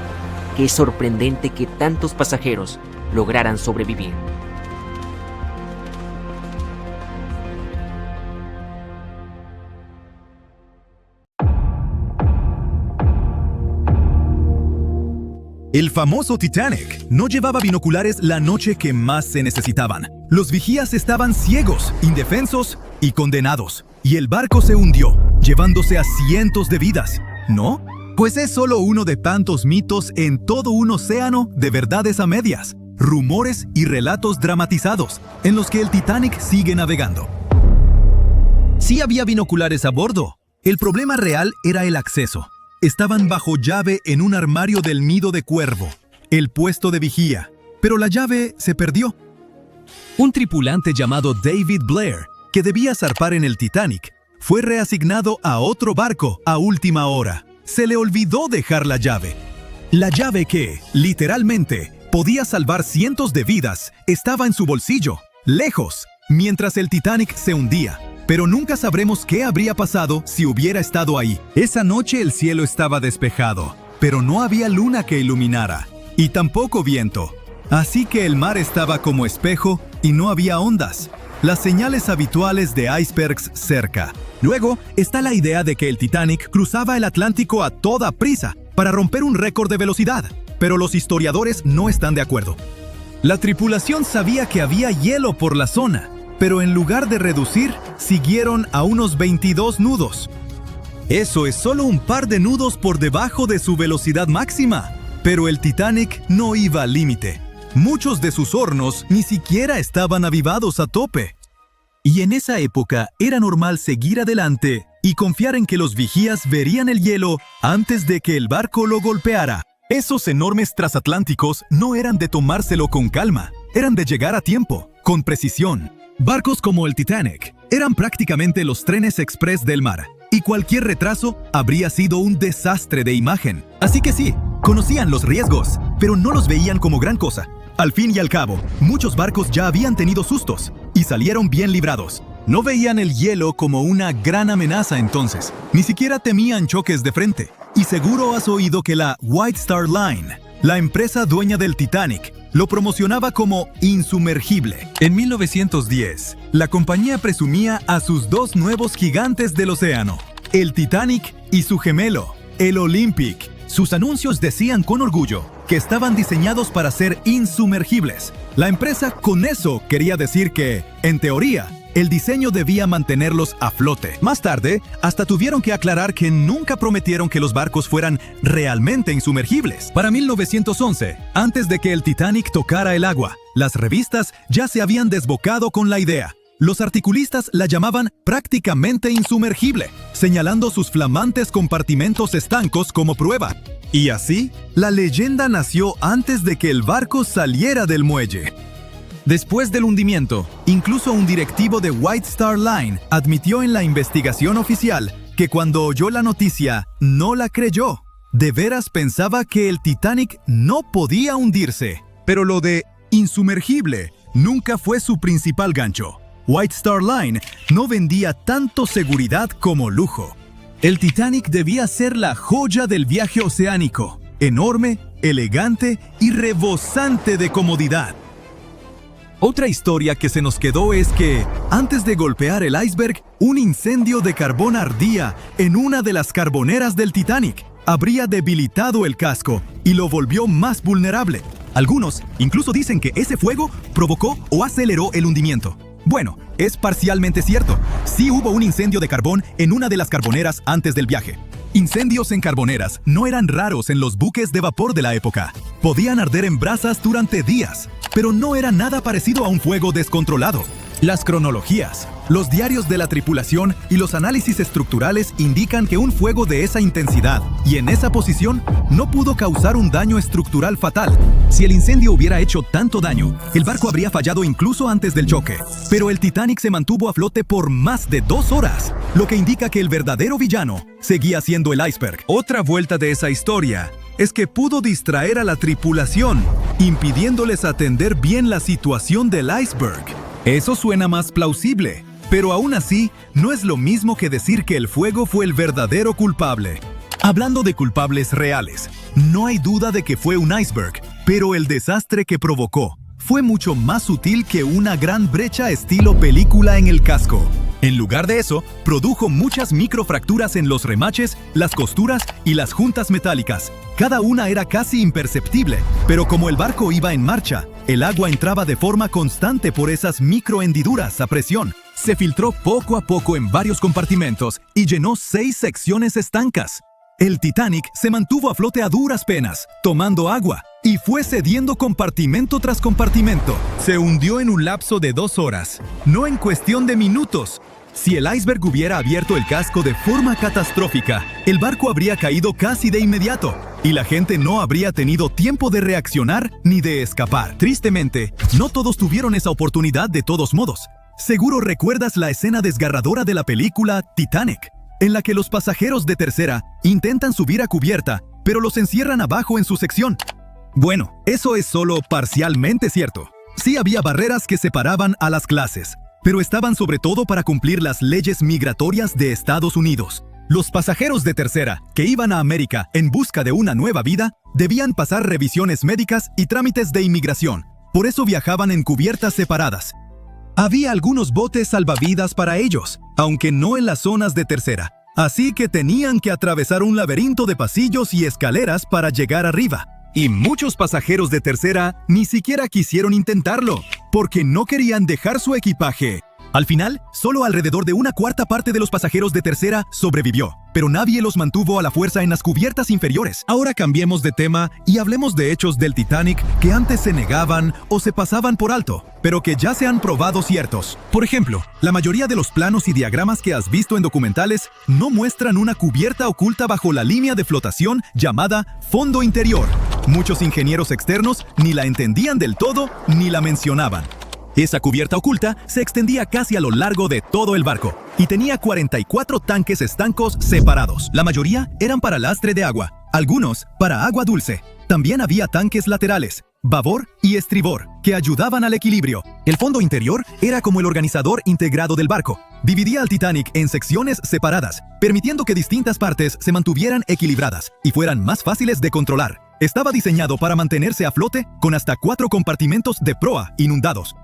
que es sorprendente que tantos pasajeros lograran sobrevivir. El famoso Titanic no llevaba binoculares la noche que más se necesitaban. Los vigías estaban ciegos, indefensos y condenados. Y el barco se hundió, llevándose a cientos de vidas, ¿no? Pues es solo uno de tantos mitos en todo un océano de verdades a medias, rumores y relatos dramatizados en los que el Titanic sigue navegando. Sí había binoculares a bordo. El problema real era el acceso. Estaban bajo llave en un armario del Nido de Cuervo, el puesto de vigía, pero la llave se perdió. Un tripulante llamado David Blair, que debía zarpar en el Titanic, fue reasignado a otro barco a última hora. Se le olvidó dejar la llave. La llave que, literalmente, podía salvar cientos de vidas, estaba en su bolsillo, lejos, mientras el Titanic se hundía. Pero nunca sabremos qué habría pasado si hubiera estado ahí. Esa noche el cielo estaba despejado, pero no había luna que iluminara, y tampoco viento. Así que el mar estaba como espejo y no había ondas, las señales habituales de icebergs cerca. Luego está la idea de que el Titanic cruzaba el Atlántico a toda prisa para romper un récord de velocidad, pero los historiadores no están de acuerdo. La tripulación sabía que había hielo por la zona, pero en lugar de reducir, siguieron a unos 22 nudos. Eso es solo un par de nudos por debajo de su velocidad máxima, pero el Titanic no iba al límite. Muchos de sus hornos ni siquiera estaban avivados a tope. Y en esa época era normal seguir adelante y confiar en que los vigías verían el hielo antes de que el barco lo golpeara. Esos enormes transatlánticos no eran de tomárselo con calma, eran de llegar a tiempo, con precisión. Barcos como el Titanic eran prácticamente los trenes express del mar, y cualquier retraso habría sido un desastre de imagen. Así que sí, conocían los riesgos, pero no los veían como gran cosa. Al fin y al cabo, muchos barcos ya habían tenido sustos, y salieron bien librados. No veían el hielo como una gran amenaza entonces, ni siquiera temían choques de frente. Y seguro has oído que la White Star Line, la empresa dueña del Titanic, lo promocionaba como insumergible. En 1910, la compañía presumía a sus dos nuevos gigantes del océano, el Titanic y su gemelo, el Olympic. Sus anuncios decían con orgullo que estaban diseñados para ser insumergibles. La empresa con eso quería decir que, en teoría, el diseño debía mantenerlos a flote. Más tarde, hasta tuvieron que aclarar que nunca prometieron que los barcos fueran realmente insumergibles. Para 1911, antes de que el Titanic tocara el agua, las revistas ya se habían desbocado con la idea. Los articulistas la llamaban prácticamente insumergible, señalando sus flamantes compartimentos estancos como prueba. Y así, la leyenda nació antes de que el barco saliera del muelle. Después del hundimiento, incluso un directivo de White Star Line admitió en la investigación oficial que cuando oyó la noticia, no la creyó. De veras pensaba que el Titanic no podía hundirse. Pero lo de insumergible nunca fue su principal gancho. White Star Line no vendía tanto seguridad como lujo. El Titanic debía ser la joya del viaje oceánico, enorme, elegante y rebosante de comodidad. Otra historia que se nos quedó es que, antes de golpear el iceberg, un incendio de carbón ardía en una de las carboneras del Titanic. Habría debilitado el casco y lo volvió más vulnerable. Algunos incluso dicen que ese fuego provocó o aceleró el hundimiento. Bueno, es parcialmente cierto. Sí hubo un incendio de carbón en una de las carboneras antes del viaje. Incendios en carboneras no eran raros en los buques de vapor de la época. Podían arder en brasas durante días, pero no era nada parecido a un fuego descontrolado. Las cronologías, los diarios de la tripulación y los análisis estructurales indican que un fuego de esa intensidad y en esa posición no pudo causar un daño estructural fatal. Si el incendio hubiera hecho tanto daño, el barco habría fallado incluso antes del choque. Pero el Titanic se mantuvo a flote por más de 2 horas, lo que indica que el verdadero villano seguía siendo el iceberg. Otra vuelta de esa historia es que pudo distraer a la tripulación, impidiéndoles atender bien la situación del iceberg. Eso suena más plausible, pero aún así no es lo mismo que decir que el fuego fue el verdadero culpable. Hablando de culpables reales, no hay duda de que fue un iceberg, pero el desastre que provocó fue mucho más sutil que una gran brecha estilo película en el casco. En lugar de eso, produjo muchas microfracturas en los remaches, las costuras y las juntas metálicas. Cada una era casi imperceptible, pero como el barco iba en marcha, el agua entraba de forma constante por esas microhendiduras a presión. Se filtró poco a poco en varios compartimentos y llenó 6 secciones estancas. El Titanic se mantuvo a flote a duras penas, tomando agua, y fue cediendo compartimento tras compartimento. Se hundió en un lapso de 2 horas, no en cuestión de minutos. Si el iceberg hubiera abierto el casco de forma catastrófica, el barco habría caído casi de inmediato, y la gente no habría tenido tiempo de reaccionar ni de escapar. Tristemente, no todos tuvieron esa oportunidad de todos modos. Seguro recuerdas la escena desgarradora de la película Titanic, en la que los pasajeros de tercera intentan subir a cubierta, pero los encierran abajo en su sección. Bueno, eso es solo parcialmente cierto. Sí había barreras que separaban a las clases, pero estaban sobre todo para cumplir las leyes migratorias de Estados Unidos. Los pasajeros de tercera, que iban a América en busca de una nueva vida, debían pasar revisiones médicas y trámites de inmigración. Por eso viajaban en cubiertas separadas. Había algunos botes salvavidas para ellos, aunque no en las zonas de tercera. Así que tenían que atravesar un laberinto de pasillos y escaleras para llegar arriba. Y muchos pasajeros de tercera ni siquiera quisieron intentarlo, porque no querían dejar su equipaje. Al final, solo alrededor de 1/4 parte de los pasajeros de tercera sobrevivió, pero nadie los mantuvo a la fuerza en las cubiertas inferiores. Ahora cambiemos de tema y hablemos de hechos del Titanic que antes se negaban o se pasaban por alto, pero que ya se han probado ciertos. Por ejemplo, la mayoría de los planos y diagramas que has visto en documentales no muestran una cubierta oculta bajo la línea de flotación llamada fondo interior. Muchos ingenieros externos ni la entendían del todo ni la mencionaban. Esa cubierta oculta se extendía casi a lo largo de todo el barco y tenía 44 tanques estancos separados. La mayoría eran para lastre de agua, algunos para agua dulce. También había tanques laterales, babor y estribor, que ayudaban al equilibrio. El fondo interior era como el organizador integrado del barco. Dividía al Titanic en secciones separadas, permitiendo que distintas partes se mantuvieran equilibradas y fueran más fáciles de controlar. Estaba diseñado para mantenerse a flote con hasta 4 compartimentos de proa inundados.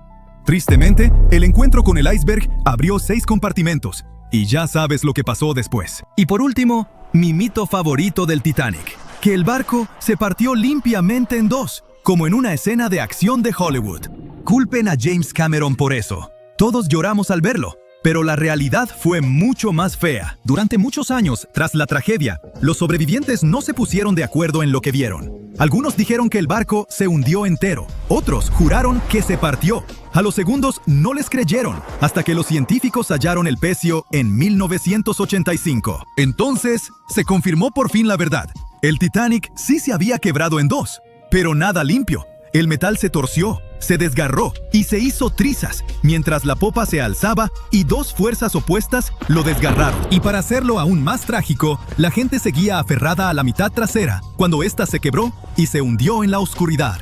Tristemente, el encuentro con el iceberg abrió 6 compartimentos, y ya sabes lo que pasó después. Y por último, mi mito favorito del Titanic, que el barco se partió limpiamente en 2, como en una escena de acción de Hollywood. Culpen a James Cameron por eso. Todos lloramos al verlo. Pero la realidad fue mucho más fea. Durante muchos años, tras la tragedia, los sobrevivientes no se pusieron de acuerdo en lo que vieron. Algunos dijeron que el barco se hundió entero. Otros juraron que se partió. A los segundos no les creyeron, hasta que los científicos hallaron el pecio en 1985. Entonces, se confirmó por fin la verdad. El Titanic sí se había quebrado en dos, pero nada limpio. El metal se torció, se desgarró y se hizo trizas, mientras la popa se alzaba y dos fuerzas opuestas lo desgarraron. Y para hacerlo aún más trágico, la gente seguía aferrada a la mitad trasera cuando ésta se quebró y se hundió en la oscuridad.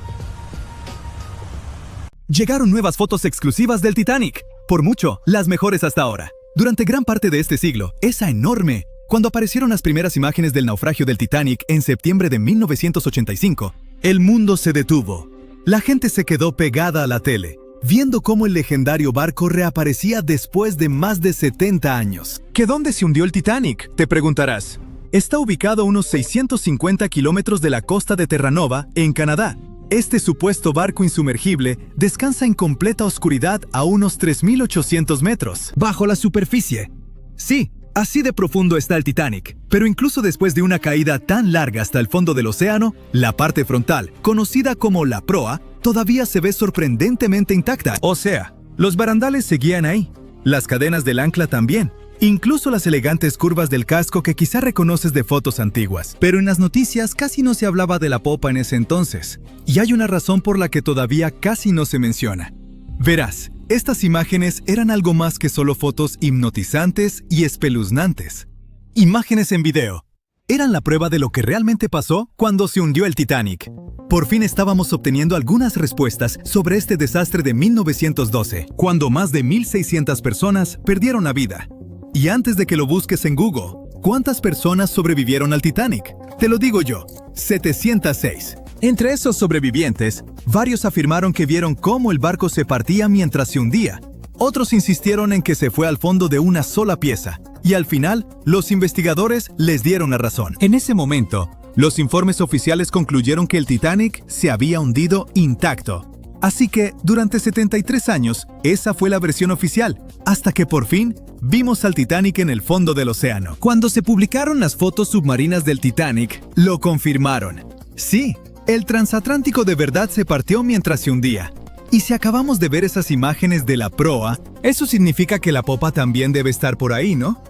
Llegaron nuevas fotos exclusivas del Titanic, por mucho, las mejores hasta ahora. Durante gran parte de este siglo, esa enorme... Cuando aparecieron las primeras imágenes del naufragio del Titanic en septiembre de 1985, el mundo se detuvo. La gente se quedó pegada a la tele, viendo cómo el legendario barco reaparecía después de más de 70 años. ¿Que dónde se hundió el Titanic?, te preguntarás. Está ubicado a unos 650 kilómetros de la costa de Terranova, en Canadá. Este supuesto barco insumergible descansa en completa oscuridad a unos 3.800 metros, bajo la superficie. Sí, así de profundo está el Titanic, pero incluso después de una caída tan larga hasta el fondo del océano, la parte frontal, conocida como la proa, todavía se ve sorprendentemente intacta. O sea, los barandales seguían ahí, las cadenas del ancla también, incluso las elegantes curvas del casco que quizá reconoces de fotos antiguas. Pero en las noticias casi no se hablaba de la popa en ese entonces, y hay una razón por la que todavía casi no se menciona. Verás, estas imágenes eran algo más que solo fotos hipnotizantes y espeluznantes. Imágenes en video. Eran la prueba de lo que realmente pasó cuando se hundió el Titanic. Por fin estábamos obteniendo algunas respuestas sobre este desastre de 1912, cuando más de 1.600 personas perdieron la vida. Y antes de que lo busques en Google, ¿cuántas personas sobrevivieron al Titanic? Te lo digo yo, 706. Entre esos sobrevivientes, varios afirmaron que vieron cómo el barco se partía mientras se hundía. Otros insistieron en que se fue al fondo de una sola pieza. Y al final, los investigadores les dieron la razón. En ese momento, los informes oficiales concluyeron que el Titanic se había hundido intacto. Así que, durante 73 años, esa fue la versión oficial, hasta que por fin vimos al Titanic en el fondo del océano. Cuando se publicaron las fotos submarinas del Titanic, lo confirmaron. Sí, el transatlántico de verdad se partió mientras se hundía. Y si acabamos de ver esas imágenes de la proa, eso significa que la popa también debe estar por ahí, ¿no?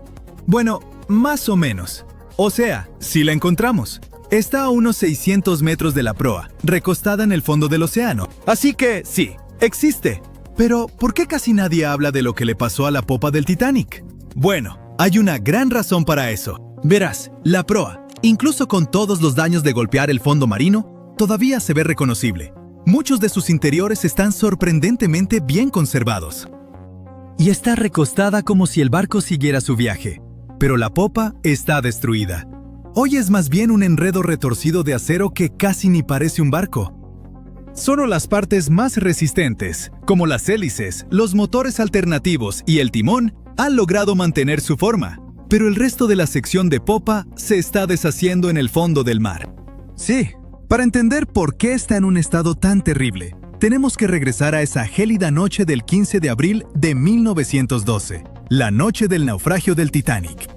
Bueno, más o menos. O sea, si la encontramos. Está a unos 600 metros de la proa, recostada en el fondo del océano. Así que, sí, existe. Pero, ¿por qué casi nadie habla de lo que le pasó a la popa del Titanic? Bueno, hay una gran razón para eso. Verás, la proa, incluso con todos los daños de golpear el fondo marino, todavía se ve reconocible. Muchos de sus interiores están sorprendentemente bien conservados. Y está recostada como si el barco siguiera su viaje. Pero la popa está destruida. Hoy es más bien un enredo retorcido de acero que casi ni parece un barco. Solo las partes más resistentes, como las hélices, los motores alternativos y el timón, han logrado mantener su forma. Pero el resto de la sección de popa se está deshaciendo en el fondo del mar. Sí, para entender por qué está en un estado tan terrible, tenemos que regresar a esa gélida noche del 15 de abril de 1912, la noche del naufragio del Titanic.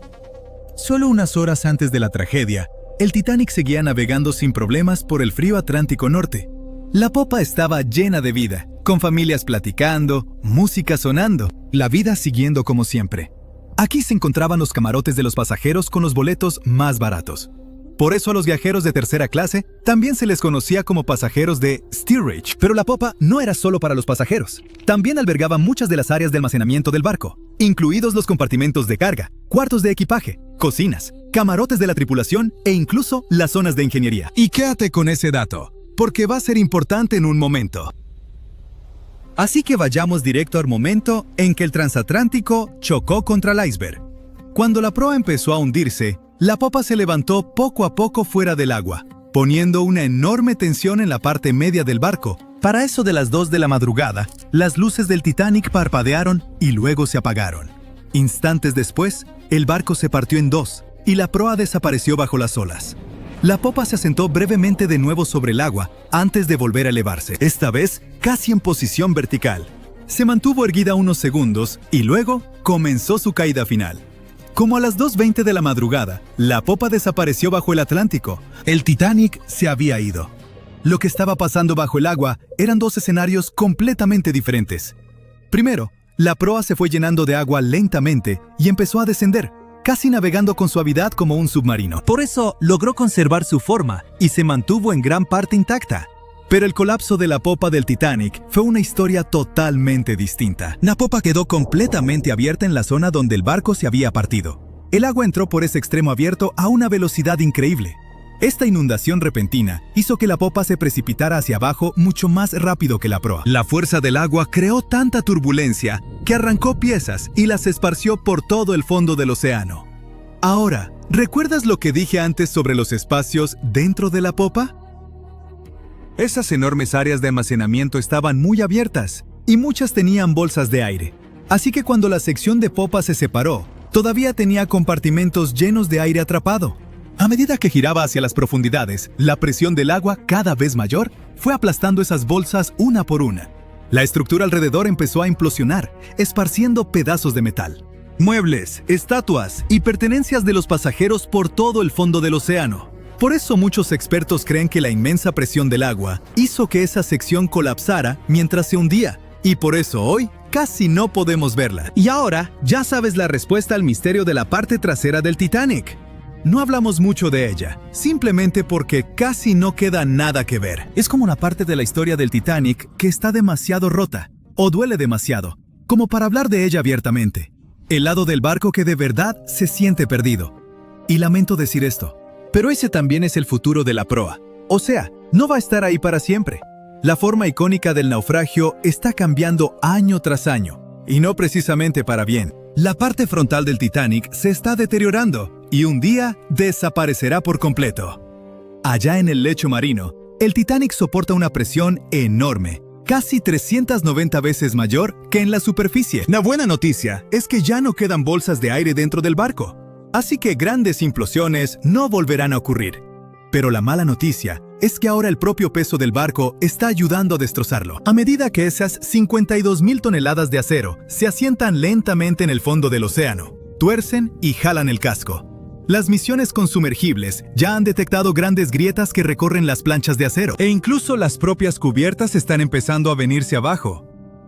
Solo unas horas antes de la tragedia, el Titanic seguía navegando sin problemas por el frío Atlántico Norte. La popa estaba llena de vida, con familias platicando, música sonando, la vida siguiendo como siempre. Aquí se encontraban los camarotes de los pasajeros con los boletos más baratos. Por eso a los viajeros de tercera clase también se les conocía como pasajeros de steerage. Pero la popa no era solo para los pasajeros. También albergaba muchas de las áreas de almacenamiento del barco, incluidos los compartimentos de carga, cuartos de equipaje, cocinas, camarotes de la tripulación e incluso las zonas de ingeniería. Y quédate con ese dato, porque va a ser importante en un momento. Así que vayamos directo al momento en que el transatlántico chocó contra el iceberg. Cuando la proa empezó a hundirse, la popa se levantó poco a poco fuera del agua, poniendo una enorme tensión en la parte media del barco. Para eso de las 2 de la madrugada, las luces del Titanic parpadearon y luego se apagaron. Instantes después, el barco se partió en dos y la proa desapareció bajo las olas. La popa se asentó brevemente de nuevo sobre el agua antes de volver a elevarse, esta vez casi en posición vertical. Se mantuvo erguida unos segundos y luego comenzó su caída final. Como a las 2:20 de la madrugada, la popa desapareció bajo el Atlántico. El Titanic se había ido. Lo que estaba pasando bajo el agua eran dos escenarios completamente diferentes. Primero, la proa se fue llenando de agua lentamente y empezó a descender, casi navegando con suavidad como un submarino. Por eso logró conservar su forma y se mantuvo en gran parte intacta. Pero el colapso de la popa del Titanic fue una historia totalmente distinta. La popa quedó completamente abierta en la zona donde el barco se había partido. El agua entró por ese extremo abierto a una velocidad increíble. Esta inundación repentina hizo que la popa se precipitara hacia abajo mucho más rápido que la proa. La fuerza del agua creó tanta turbulencia que arrancó piezas y las esparció por todo el fondo del océano. Ahora, ¿recuerdas lo que dije antes sobre los espacios dentro de la popa? Esas enormes áreas de almacenamiento estaban muy abiertas y muchas tenían bolsas de aire. Así que cuando la sección de popa se separó, todavía tenía compartimentos llenos de aire atrapado. A medida que giraba hacia las profundidades, la presión del agua, cada vez mayor, fue aplastando esas bolsas una por una. La estructura alrededor empezó a implosionar, esparciendo pedazos de metal. Muebles, estatuas y pertenencias de los pasajeros por todo el fondo del océano. Por eso muchos expertos creen que la inmensa presión del agua hizo que esa sección colapsara mientras se hundía, y por eso hoy casi no podemos verla. Y ahora ya sabes la respuesta al misterio de la parte trasera del Titanic. No hablamos mucho de ella, simplemente porque casi no queda nada que ver. Es como una parte de la historia del Titanic que está demasiado rota, o duele demasiado, como para hablar de ella abiertamente. El lado del barco que de verdad se siente perdido. Y lamento decir esto, pero ese también es el futuro de la proa. O sea, no va a estar ahí para siempre. La forma icónica del naufragio está cambiando año tras año, y no precisamente para bien. La parte frontal del Titanic se está deteriorando y un día desaparecerá por completo. Allá en el lecho marino, el Titanic soporta una presión enorme, casi 390 veces mayor que en la superficie. La buena noticia es que ya no quedan bolsas de aire dentro del barco, así que grandes implosiones no volverán a ocurrir. Pero la mala noticia es que ahora el propio peso del barco está ayudando a destrozarlo. A medida que esas 52,000 toneladas de acero se asientan lentamente en el fondo del océano, tuercen y jalan el casco. Las misiones con sumergibles ya han detectado grandes grietas que recorren las planchas de acero, e incluso las propias cubiertas están empezando a venirse abajo.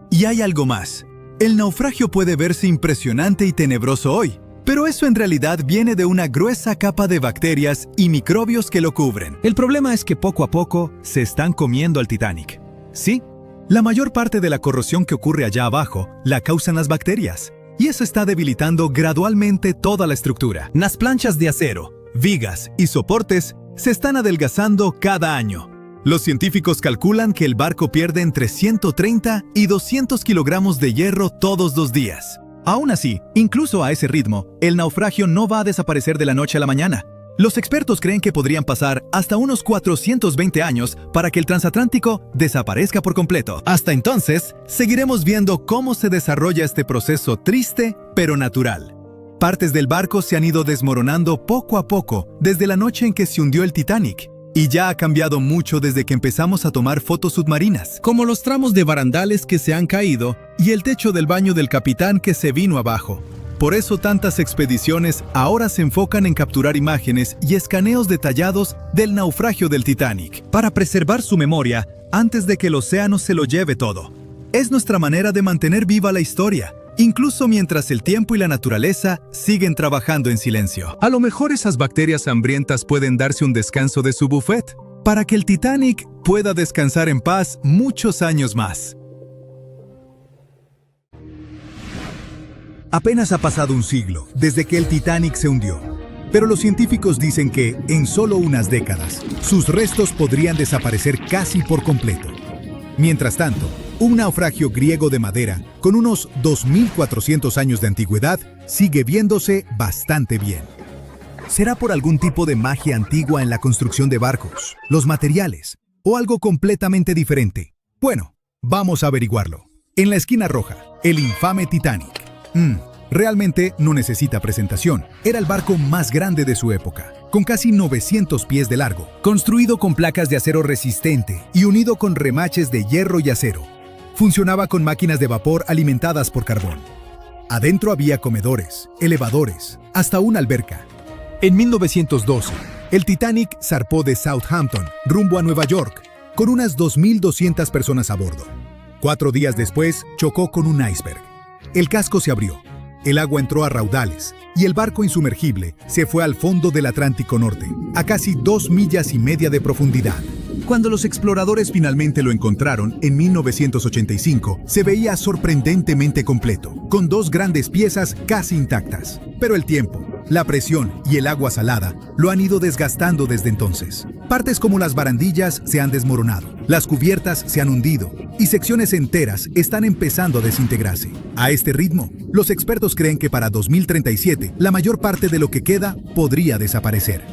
Y hay algo más. El naufragio puede verse impresionante y tenebroso hoy, pero eso en realidad viene de una gruesa capa de bacterias y microbios que lo cubren. El problema es que poco a poco se están comiendo al Titanic. Sí, la mayor parte de la corrosión que ocurre allá abajo la causan las bacterias, y eso está debilitando gradualmente toda la estructura. Las planchas de acero, vigas y soportes se están adelgazando cada año. Los científicos calculan que el barco pierde entre 130 y 200 kilogramos de hierro todos los días. Aún así, incluso a ese ritmo, el naufragio no va a desaparecer de la noche a la mañana. Los expertos creen que podrían pasar hasta unos 420 años para que el transatlántico desaparezca por completo. Hasta entonces, seguiremos viendo cómo se desarrolla este proceso triste, pero natural. Partes del barco se han ido desmoronando poco a poco desde la noche en que se hundió el Titanic, y ya ha cambiado mucho desde que empezamos a tomar fotos submarinas, como los tramos de barandales que se han caído y el techo del baño del capitán que se vino abajo. Por eso tantas expediciones ahora se enfocan en capturar imágenes y escaneos detallados del naufragio del Titanic, para preservar su memoria antes de que el océano se lo lleve todo. Es nuestra manera de mantener viva la historia, incluso mientras el tiempo y la naturaleza siguen trabajando en silencio. A lo mejor esas bacterias hambrientas pueden darse un descanso de su buffet, para que el Titanic pueda descansar en paz muchos años más. Apenas ha pasado un siglo desde que el Titanic se hundió, pero los científicos dicen que, en solo unas décadas, sus restos podrían desaparecer casi por completo. Mientras tanto, un naufragio griego de madera, con unos 2.400 años de antigüedad, sigue viéndose bastante bien. ¿Será por algún tipo de magia antigua en la construcción de barcos, los materiales, o algo completamente diferente? Bueno, vamos a averiguarlo. En la esquina roja, el infame Titanic. Realmente no necesita presentación. Era el barco más grande de su época, con casi 900 pies de largo, construido con placas de acero resistente y unido con remaches de hierro y acero. Funcionaba con máquinas de vapor alimentadas por carbón. Adentro había comedores, elevadores, hasta una alberca. En 1912, el Titanic zarpó de Southampton rumbo a Nueva York, con unas 2.200 personas a bordo. 4 días después, chocó con un iceberg. El casco se abrió, el agua entró a raudales y el barco insumergible se fue al fondo del Atlántico Norte, a casi 2,5 millas de profundidad. Cuando los exploradores finalmente lo encontraron en 1985, se veía sorprendentemente completo, con 2 grandes piezas casi intactas. Pero el tiempo, la presión y el agua salada lo han ido desgastando desde entonces. Partes como las barandillas se han desmoronado, las cubiertas se han hundido y secciones enteras están empezando a desintegrarse. A este ritmo, los expertos creen que para 2037 la mayor parte de lo que queda podría desaparecer.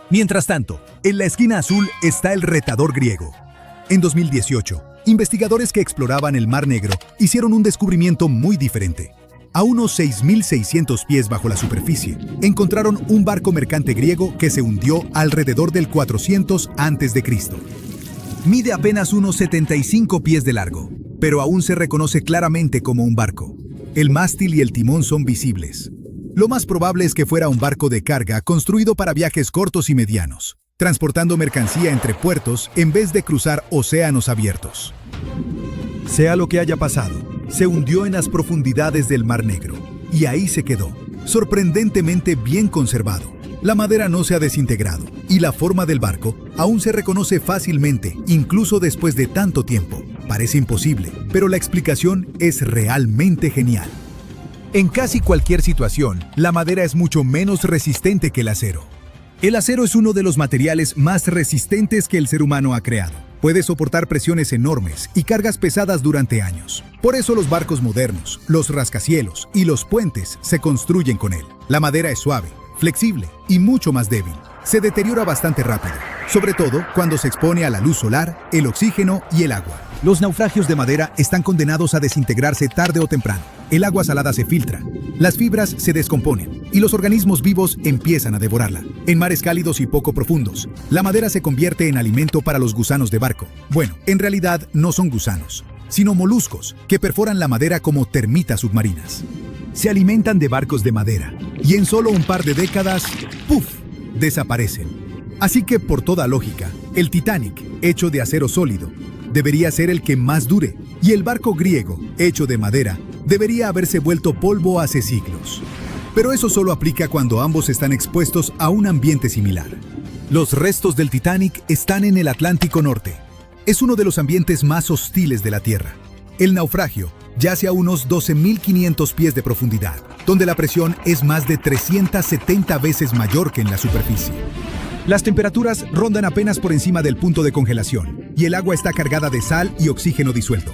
Mientras tanto, en la esquina azul está el retador griego. En 2018, investigadores que exploraban el Mar Negro hicieron un descubrimiento muy diferente. A unos 6.600 pies bajo la superficie, encontraron un barco mercante griego que se hundió alrededor del 400 a.C. Mide apenas unos 75 pies de largo, pero aún se reconoce claramente como un barco. El mástil y el timón son visibles. Lo más probable es que fuera un barco de carga construido para viajes cortos y medianos, transportando mercancía entre puertos en vez de cruzar océanos abiertos. Sea lo que haya pasado, se hundió en las profundidades del Mar Negro y ahí se quedó, sorprendentemente bien conservado. La madera no se ha desintegrado y la forma del barco aún se reconoce fácilmente, incluso después de tanto tiempo. Parece imposible, pero la explicación es realmente genial. En casi cualquier situación, la madera es mucho menos resistente que el acero. El acero es uno de los materiales más resistentes que el ser humano ha creado. Puede soportar presiones enormes y cargas pesadas durante años. Por eso los barcos modernos, los rascacielos y los puentes se construyen con él. La madera es suave, flexible y mucho más débil. Se deteriora bastante rápido, sobre todo cuando se expone a la luz solar, el oxígeno y el agua. Los naufragios de madera están condenados a desintegrarse tarde o temprano. El agua salada se filtra, las fibras se descomponen y los organismos vivos empiezan a devorarla. En mares cálidos y poco profundos, la madera se convierte en alimento para los gusanos de barco. Bueno, en realidad no son gusanos, sino moluscos que perforan la madera como termitas submarinas. Se alimentan de barcos de madera y en solo un par de décadas, ¡puf!, desaparecen. Así que, por toda lógica, el Titanic, hecho de acero sólido, debería ser el que más dure, y el barco griego, hecho de madera, debería haberse vuelto polvo hace siglos. Pero eso solo aplica cuando ambos están expuestos a un ambiente similar. Los restos del Titanic están en el Atlántico Norte. Es uno de los ambientes más hostiles de la Tierra. El naufragio yace a unos 12.500 pies de profundidad, donde la presión es más de 370 veces mayor que en la superficie. Las temperaturas rondan apenas por encima del punto de congelación, y el agua está cargada de sal y oxígeno disuelto.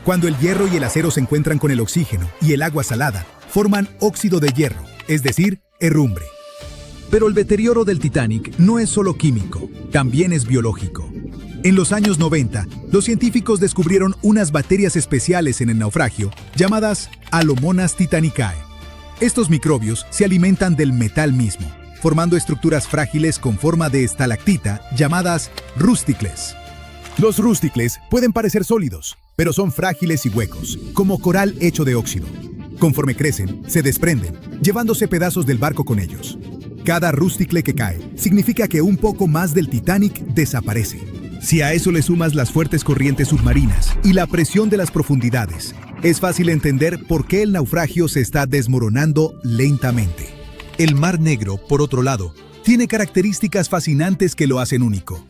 Cuando el hierro y el acero se encuentran con el oxígeno y el agua salada, forman óxido de hierro, es decir, herrumbre. Pero el deterioro del Titanic no es solo químico, también es biológico. En los años 90, los científicos descubrieron unas bacterias especiales en el naufragio llamadas Alomonas titanicae. Estos microbios se alimentan del metal mismo, formando estructuras frágiles con forma de estalactita llamadas rústicles. Los rústicles pueden parecer sólidos, pero son frágiles y huecos, como coral hecho de óxido. Conforme crecen, se desprenden, llevándose pedazos del barco con ellos. Cada rústicle que cae significa que un poco más del Titanic desaparece. Si a eso le sumas las fuertes corrientes submarinas y la presión de las profundidades, es fácil entender por qué el naufragio se está desmoronando lentamente. El Mar Negro, por otro lado, tiene características fascinantes que lo hacen único.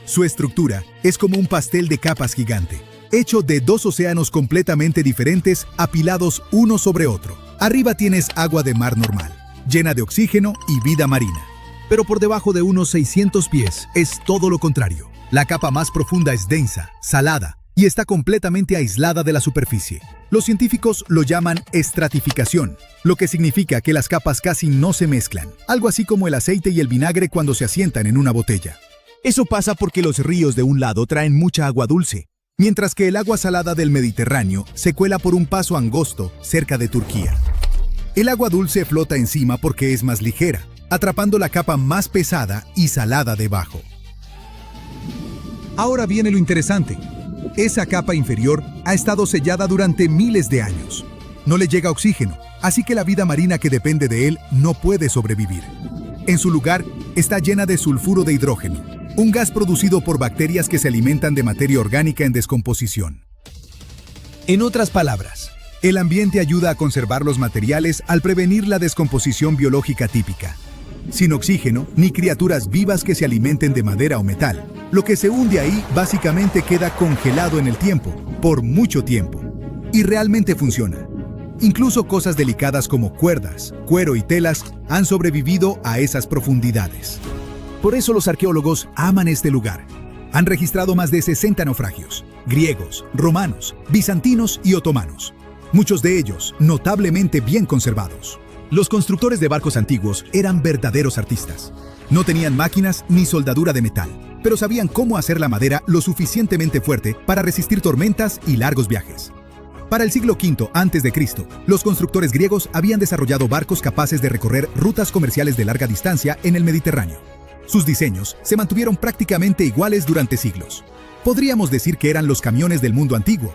Su estructura es como un pastel de capas gigante, hecho de 2 océanos completamente diferentes apilados uno sobre otro. Arriba tienes agua de mar normal, llena de oxígeno y vida marina. Pero por debajo de unos 600 pies es todo lo contrario. La capa más profunda es densa, salada y está completamente aislada de la superficie. Los científicos lo llaman estratificación, lo que significa que las capas casi no se mezclan, algo así como el aceite y el vinagre cuando se asientan en una botella. Eso pasa porque los ríos de un lado traen mucha agua dulce, mientras que el agua salada del Mediterráneo se cuela por un paso angosto cerca de Turquía. El agua dulce flota encima porque es más ligera, atrapando la capa más pesada y salada debajo. Ahora viene lo interesante. Esa capa inferior ha estado sellada durante miles de años. No le llega oxígeno, así que la vida marina que depende de él no puede sobrevivir. En su lugar, está llena de sulfuro de hidrógeno, un gas producido por bacterias que se alimentan de materia orgánica en descomposición. En otras palabras, el ambiente ayuda a conservar los materiales al prevenir la descomposición biológica típica. Sin oxígeno, ni criaturas vivas que se alimenten de madera o metal. Lo que se hunde ahí básicamente queda congelado en el tiempo, por mucho tiempo. Y realmente funciona. Incluso cosas delicadas como cuerdas, cuero y telas han sobrevivido a esas profundidades. Por eso los arqueólogos aman este lugar. Han registrado más de 60 naufragios, griegos, romanos, bizantinos y otomanos. Muchos de ellos notablemente bien conservados. Los constructores de barcos antiguos eran verdaderos artistas. No tenían máquinas ni soldadura de metal, pero sabían cómo hacer la madera lo suficientemente fuerte para resistir tormentas y largos viajes. Para el siglo V a.C., los constructores griegos habían desarrollado barcos capaces de recorrer rutas comerciales de larga distancia en el Mediterráneo. Sus diseños se mantuvieron prácticamente iguales durante siglos. Podríamos decir que eran los camiones del mundo antiguo,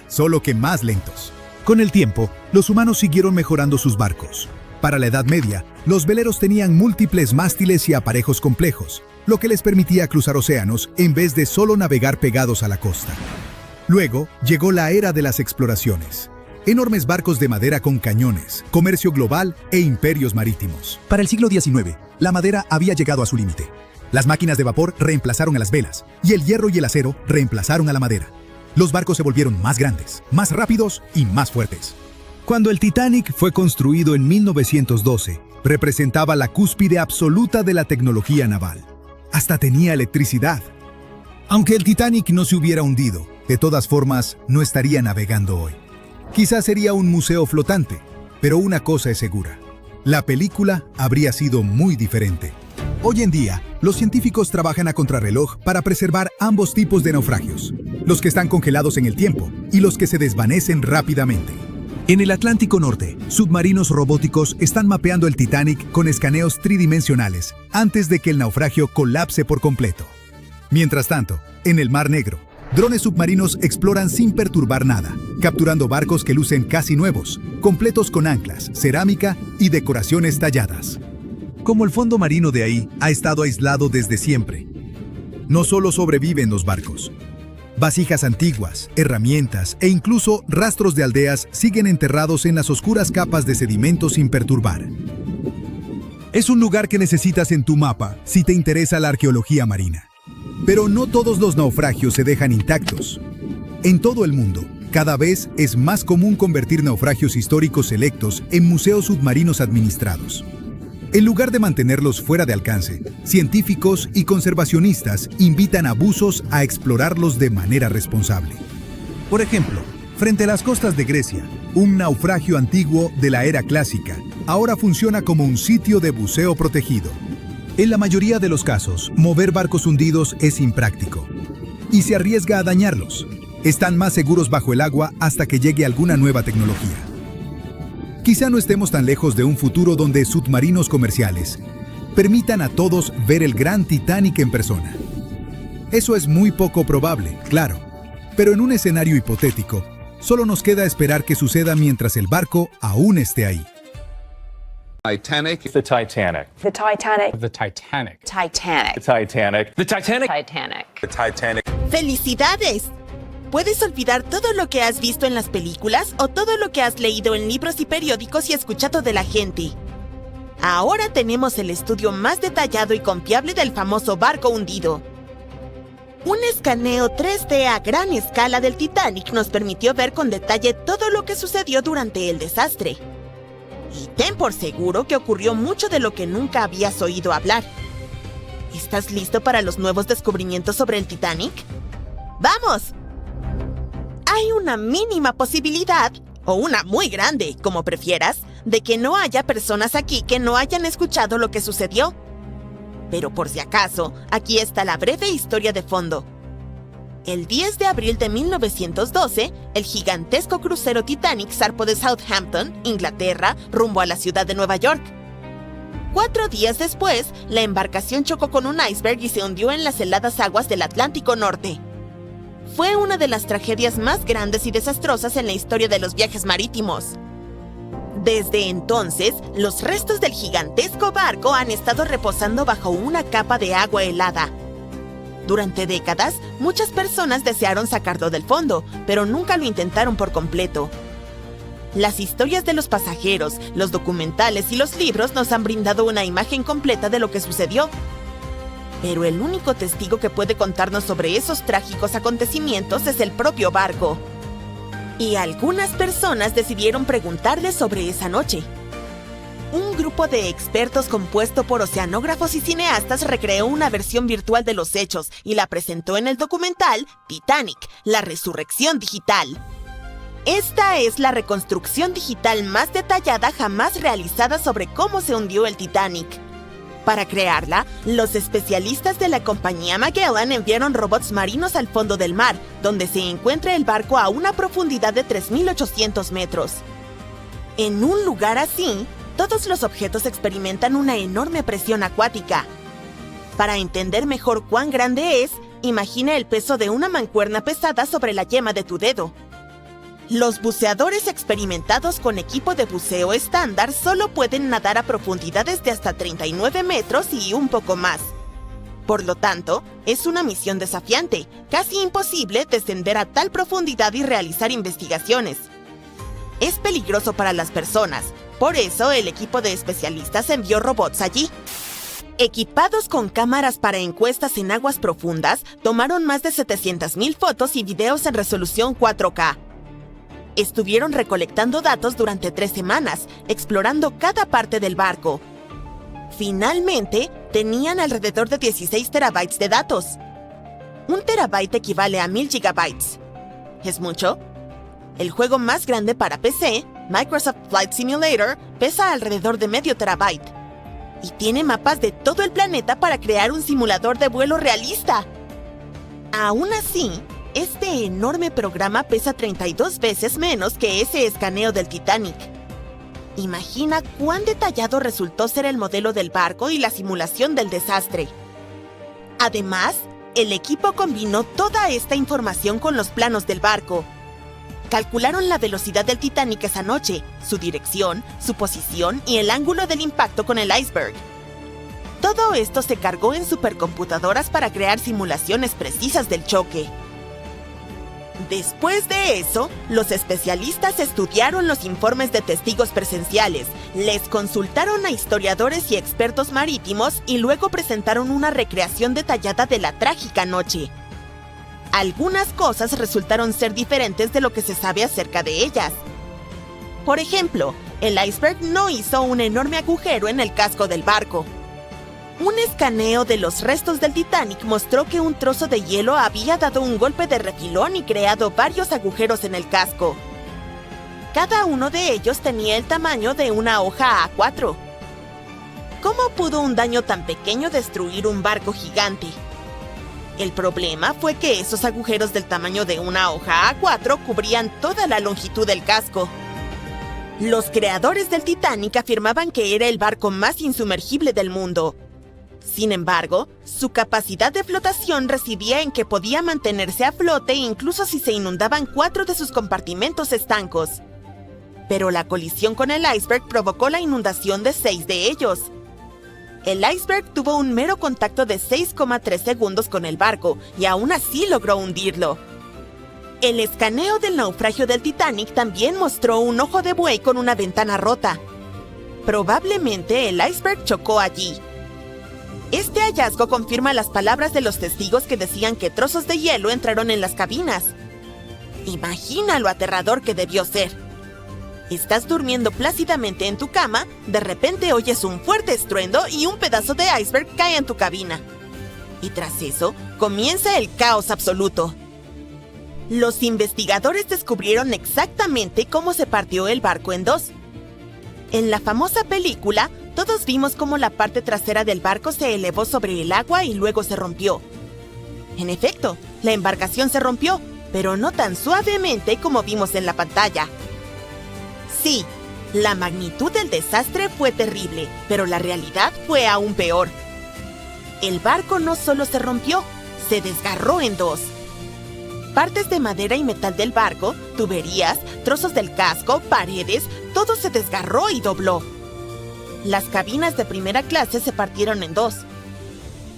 solo que más lentos. Con el tiempo, los humanos siguieron mejorando sus barcos. Para la Edad Media, los veleros tenían múltiples mástiles y aparejos complejos, lo que les permitía cruzar océanos en vez de solo navegar pegados a la costa. Luego, llegó la era de las exploraciones. Enormes barcos de madera con cañones, comercio global e imperios marítimos. Para el siglo XIX, la madera había llegado a su límite. Las máquinas de vapor reemplazaron a las velas, y el hierro y el acero reemplazaron a la madera. Los barcos se volvieron más grandes, más rápidos y más fuertes. Cuando el Titanic fue construido en 1912, representaba la cúspide absoluta de la tecnología naval. Hasta tenía electricidad. Aunque el Titanic no se hubiera hundido, de todas formas, no estaría navegando hoy. Quizás sería un museo flotante, pero una cosa es segura. La película habría sido muy diferente. Hoy en día, los científicos trabajan a contrarreloj para preservar ambos tipos de naufragios, los que están congelados en el tiempo y los que se desvanecen rápidamente. En el Atlántico Norte, submarinos robóticos están mapeando el Titanic con escaneos tridimensionales antes de que el naufragio colapse por completo. Mientras tanto, en el Mar Negro, drones submarinos exploran sin perturbar nada, capturando barcos que lucen casi nuevos, completos con anclas, cerámica y decoraciones talladas. Como el fondo marino de ahí ha estado aislado desde siempre. No solo sobreviven los barcos. Vasijas antiguas, herramientas e incluso rastros de aldeas siguen enterrados en las oscuras capas de sedimento sin perturbar. Es un lugar que necesitas en tu mapa si te interesa la arqueología marina. Pero no todos los naufragios se dejan intactos. En todo el mundo, cada vez es más común convertir naufragios históricos selectos en museos submarinos administrados. En lugar de mantenerlos fuera de alcance, científicos y conservacionistas invitan a buzos a explorarlos de manera responsable. Por ejemplo, frente a las costas de Grecia, un naufragio antiguo de la era clásica ahora funciona como un sitio de buceo protegido. En la mayoría de los casos, mover barcos hundidos es impráctico y se arriesga a dañarlos. Están más seguros bajo el agua hasta que llegue alguna nueva tecnología. Quizá no estemos tan lejos de un futuro donde submarinos comerciales permitan a todos ver el gran Titanic en persona. Eso es muy poco probable, claro, pero en un escenario hipotético, solo nos queda esperar que suceda mientras el barco aún esté ahí. Titanic. The Titanic. The Titanic. The Titanic. Titanic. The Titanic. The Titanic. Titanic. The Titanic. ¡Felicidades! Puedes olvidar todo lo que has visto en las películas o todo lo que has leído en libros y periódicos y escuchado de la gente. Ahora tenemos el estudio más detallado y confiable del famoso barco hundido. Un escaneo 3D a gran escala del Titanic nos permitió ver con detalle todo lo que sucedió durante el desastre. Y ten por seguro que ocurrió mucho de lo que nunca habías oído hablar. ¿Estás listo para los nuevos descubrimientos sobre el Titanic? ¡Vamos! Hay una mínima posibilidad, o una muy grande, como prefieras, de que no haya personas aquí que no hayan escuchado lo que sucedió. Pero por si acaso, aquí está la breve historia de fondo. El 10 de abril de 1912, el gigantesco crucero Titanic zarpó de Southampton, Inglaterra, rumbo a la ciudad de Nueva York. 4 días después, la embarcación chocó con un iceberg y se hundió en las heladas aguas del Atlántico Norte. fue una de las tragedias más grandes y desastrosas en la historia de los viajes marítimos. Desde entonces, los restos del gigantesco barco han estado reposando bajo una capa de agua helada. Durante décadas, muchas personas desearon sacarlo del fondo, pero nunca lo intentaron por completo. Las historias de los pasajeros, los documentales y los libros nos han brindado una imagen completa de lo que sucedió. Pero el único testigo que puede contarnos sobre esos trágicos acontecimientos es el propio barco. Y algunas personas decidieron preguntarle sobre esa noche. Un grupo de expertos compuesto por oceanógrafos y cineastas recreó una versión virtual de los hechos y la presentó en el documental Titanic, la resurrección digital. Esta es la reconstrucción digital más detallada jamás realizada sobre cómo se hundió el Titanic. Para crearla, los especialistas de la compañía Magellan enviaron robots marinos al fondo del mar, donde se encuentra el barco a una profundidad de 3.800 metros. En un lugar así, todos los objetos experimentan una enorme presión acuática. Para entender mejor cuán grande es, imagina el peso de una mancuerna pesada sobre la yema de tu dedo. Los buceadores experimentados con equipo de buceo estándar solo pueden nadar a profundidades de hasta 39 metros y un poco más. Por lo tanto, es una misión desafiante, casi imposible descender a tal profundidad y realizar investigaciones. Es peligroso para las personas, por eso el equipo de especialistas envió robots allí. Equipados con cámaras para encuestas en aguas profundas, tomaron más de 700,000 fotos y videos en resolución 4K. Estuvieron recolectando datos durante 3 semanas, explorando cada parte del barco. Finalmente, tenían alrededor de 16 terabytes de datos. 1 terabyte equivale a 1000 gigabytes. ¿Es mucho? El juego más grande para PC, Microsoft Flight Simulator, pesa alrededor de medio terabyte. Y tiene mapas de todo el planeta para crear un simulador de vuelo realista. Aún así, este enorme programa pesa 32 veces menos que ese escaneo del Titanic. Imagina cuán detallado resultó ser el modelo del barco y la simulación del desastre. Además, el equipo combinó toda esta información con los planos del barco. Calcularon la velocidad del Titanic esa noche, su dirección, su posición y el ángulo del impacto con el iceberg. Todo esto se cargó en supercomputadoras para crear simulaciones precisas del choque. Después de eso, los especialistas estudiaron los informes de testigos presenciales, les consultaron a historiadores y expertos marítimos y luego presentaron una recreación detallada de la trágica noche. Algunas cosas resultaron ser diferentes de lo que se sabe acerca de ellas. Por ejemplo, el iceberg no hizo un enorme agujero en el casco del barco. Un escaneo de los restos del Titanic mostró que un trozo de hielo había dado un golpe de refilón y creado varios agujeros en el casco. Cada uno de ellos tenía el tamaño de una hoja A4. ¿Cómo pudo un daño tan pequeño destruir un barco gigante? El problema fue que esos agujeros del tamaño de una hoja A4 cubrían toda la longitud del casco. Los creadores del Titanic afirmaban que era el barco más insumergible del mundo. Sin embargo, su capacidad de flotación residía en que podía mantenerse a flote incluso si se inundaban 4 de sus compartimentos estancos. Pero la colisión con el iceberg provocó la inundación de 6 de ellos. El iceberg tuvo un mero contacto de 6,3 segundos con el barco y aún así logró hundirlo. El escaneo del naufragio del Titanic también mostró un ojo de buey con una ventana rota. Probablemente el iceberg chocó allí. Este hallazgo confirma las palabras de los testigos que decían que trozos de hielo entraron en las cabinas. Imagina lo aterrador que debió ser. Estás durmiendo plácidamente en tu cama, de repente oyes un fuerte estruendo y un pedazo de iceberg cae en tu cabina. Y tras eso, comienza el caos absoluto. Los investigadores descubrieron exactamente cómo se partió el barco en dos. En la famosa película, todos vimos cómo la parte trasera del barco se elevó sobre el agua y luego se rompió. En efecto, la embarcación se rompió, pero no tan suavemente como vimos en la pantalla. Sí, la magnitud del desastre fue terrible, pero la realidad fue aún peor. El barco no solo se rompió, se desgarró en dos. Partes de madera y metal del barco, tuberías, trozos del casco, paredes, todo se desgarró y dobló. Las cabinas de primera clase se partieron en dos.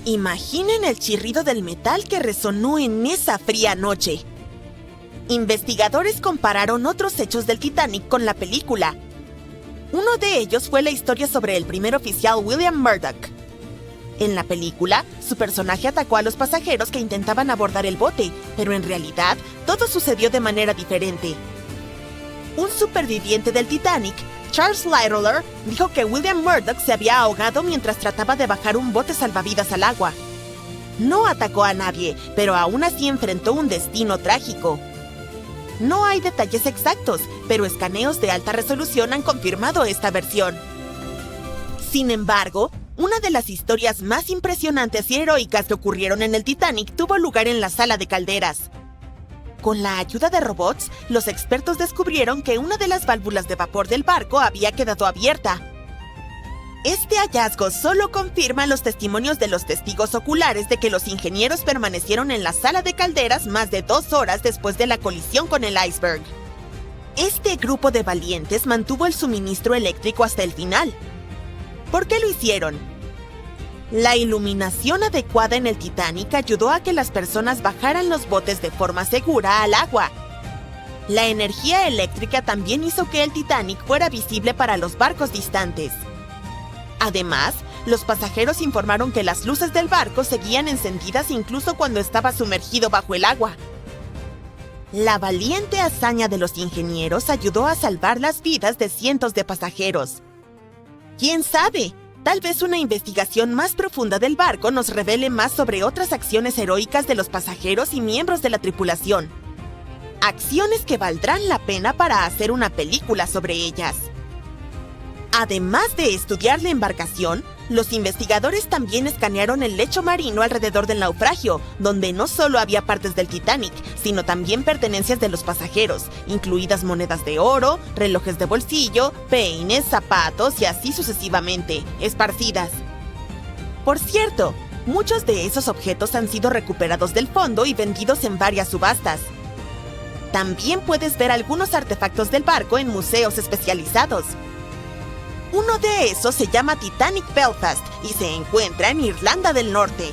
Imaginen el chirrido del metal que resonó en esa fría noche. Investigadores compararon otros hechos del Titanic con la película. Uno de ellos fue la historia sobre el primer oficial William Murdoch. En la película, su personaje atacó a los pasajeros que intentaban abordar el bote, pero en realidad todo sucedió de manera diferente. Un superviviente del Titanic, Charles Littler, dijo que William Murdoch se había ahogado mientras trataba de bajar un bote salvavidas al agua. No atacó a nadie, pero aún así enfrentó un destino trágico. No hay detalles exactos, pero escaneos de alta resolución han confirmado esta versión. Sin embargo, una de las historias más impresionantes y heroicas que ocurrieron en el Titanic tuvo lugar en la sala de calderas. Con la ayuda de robots, los expertos descubrieron que una de las válvulas de vapor del barco había quedado abierta. Este hallazgo solo confirma los testimonios de los testigos oculares de que los ingenieros permanecieron en la sala de calderas más de 2 horas después de la colisión con el iceberg. Este grupo de valientes mantuvo el suministro eléctrico hasta el final. ¿Por qué lo hicieron? La iluminación adecuada en el Titanic ayudó a que las personas bajaran los botes de forma segura al agua. La energía eléctrica también hizo que el Titanic fuera visible para los barcos distantes. Además, los pasajeros informaron que las luces del barco seguían encendidas incluso cuando estaba sumergido bajo el agua. La valiente hazaña de los ingenieros ayudó a salvar las vidas de cientos de pasajeros. ¿Quién sabe? Tal vez una investigación más profunda del barco nos revele más sobre otras acciones heroicas de los pasajeros y miembros de la tripulación. Acciones que valdrán la pena para hacer una película sobre ellas. Además de estudiar la embarcación, los investigadores también escanearon el lecho marino alrededor del naufragio, donde no solo había partes del Titanic, sino también pertenencias de los pasajeros, incluidas monedas de oro, relojes de bolsillo, peines, zapatos y así sucesivamente, esparcidas. Por cierto, muchos de esos objetos han sido recuperados del fondo y vendidos en varias subastas. También puedes ver algunos artefactos del barco en museos especializados. Uno de esos se llama Titanic Belfast y se encuentra en Irlanda del Norte.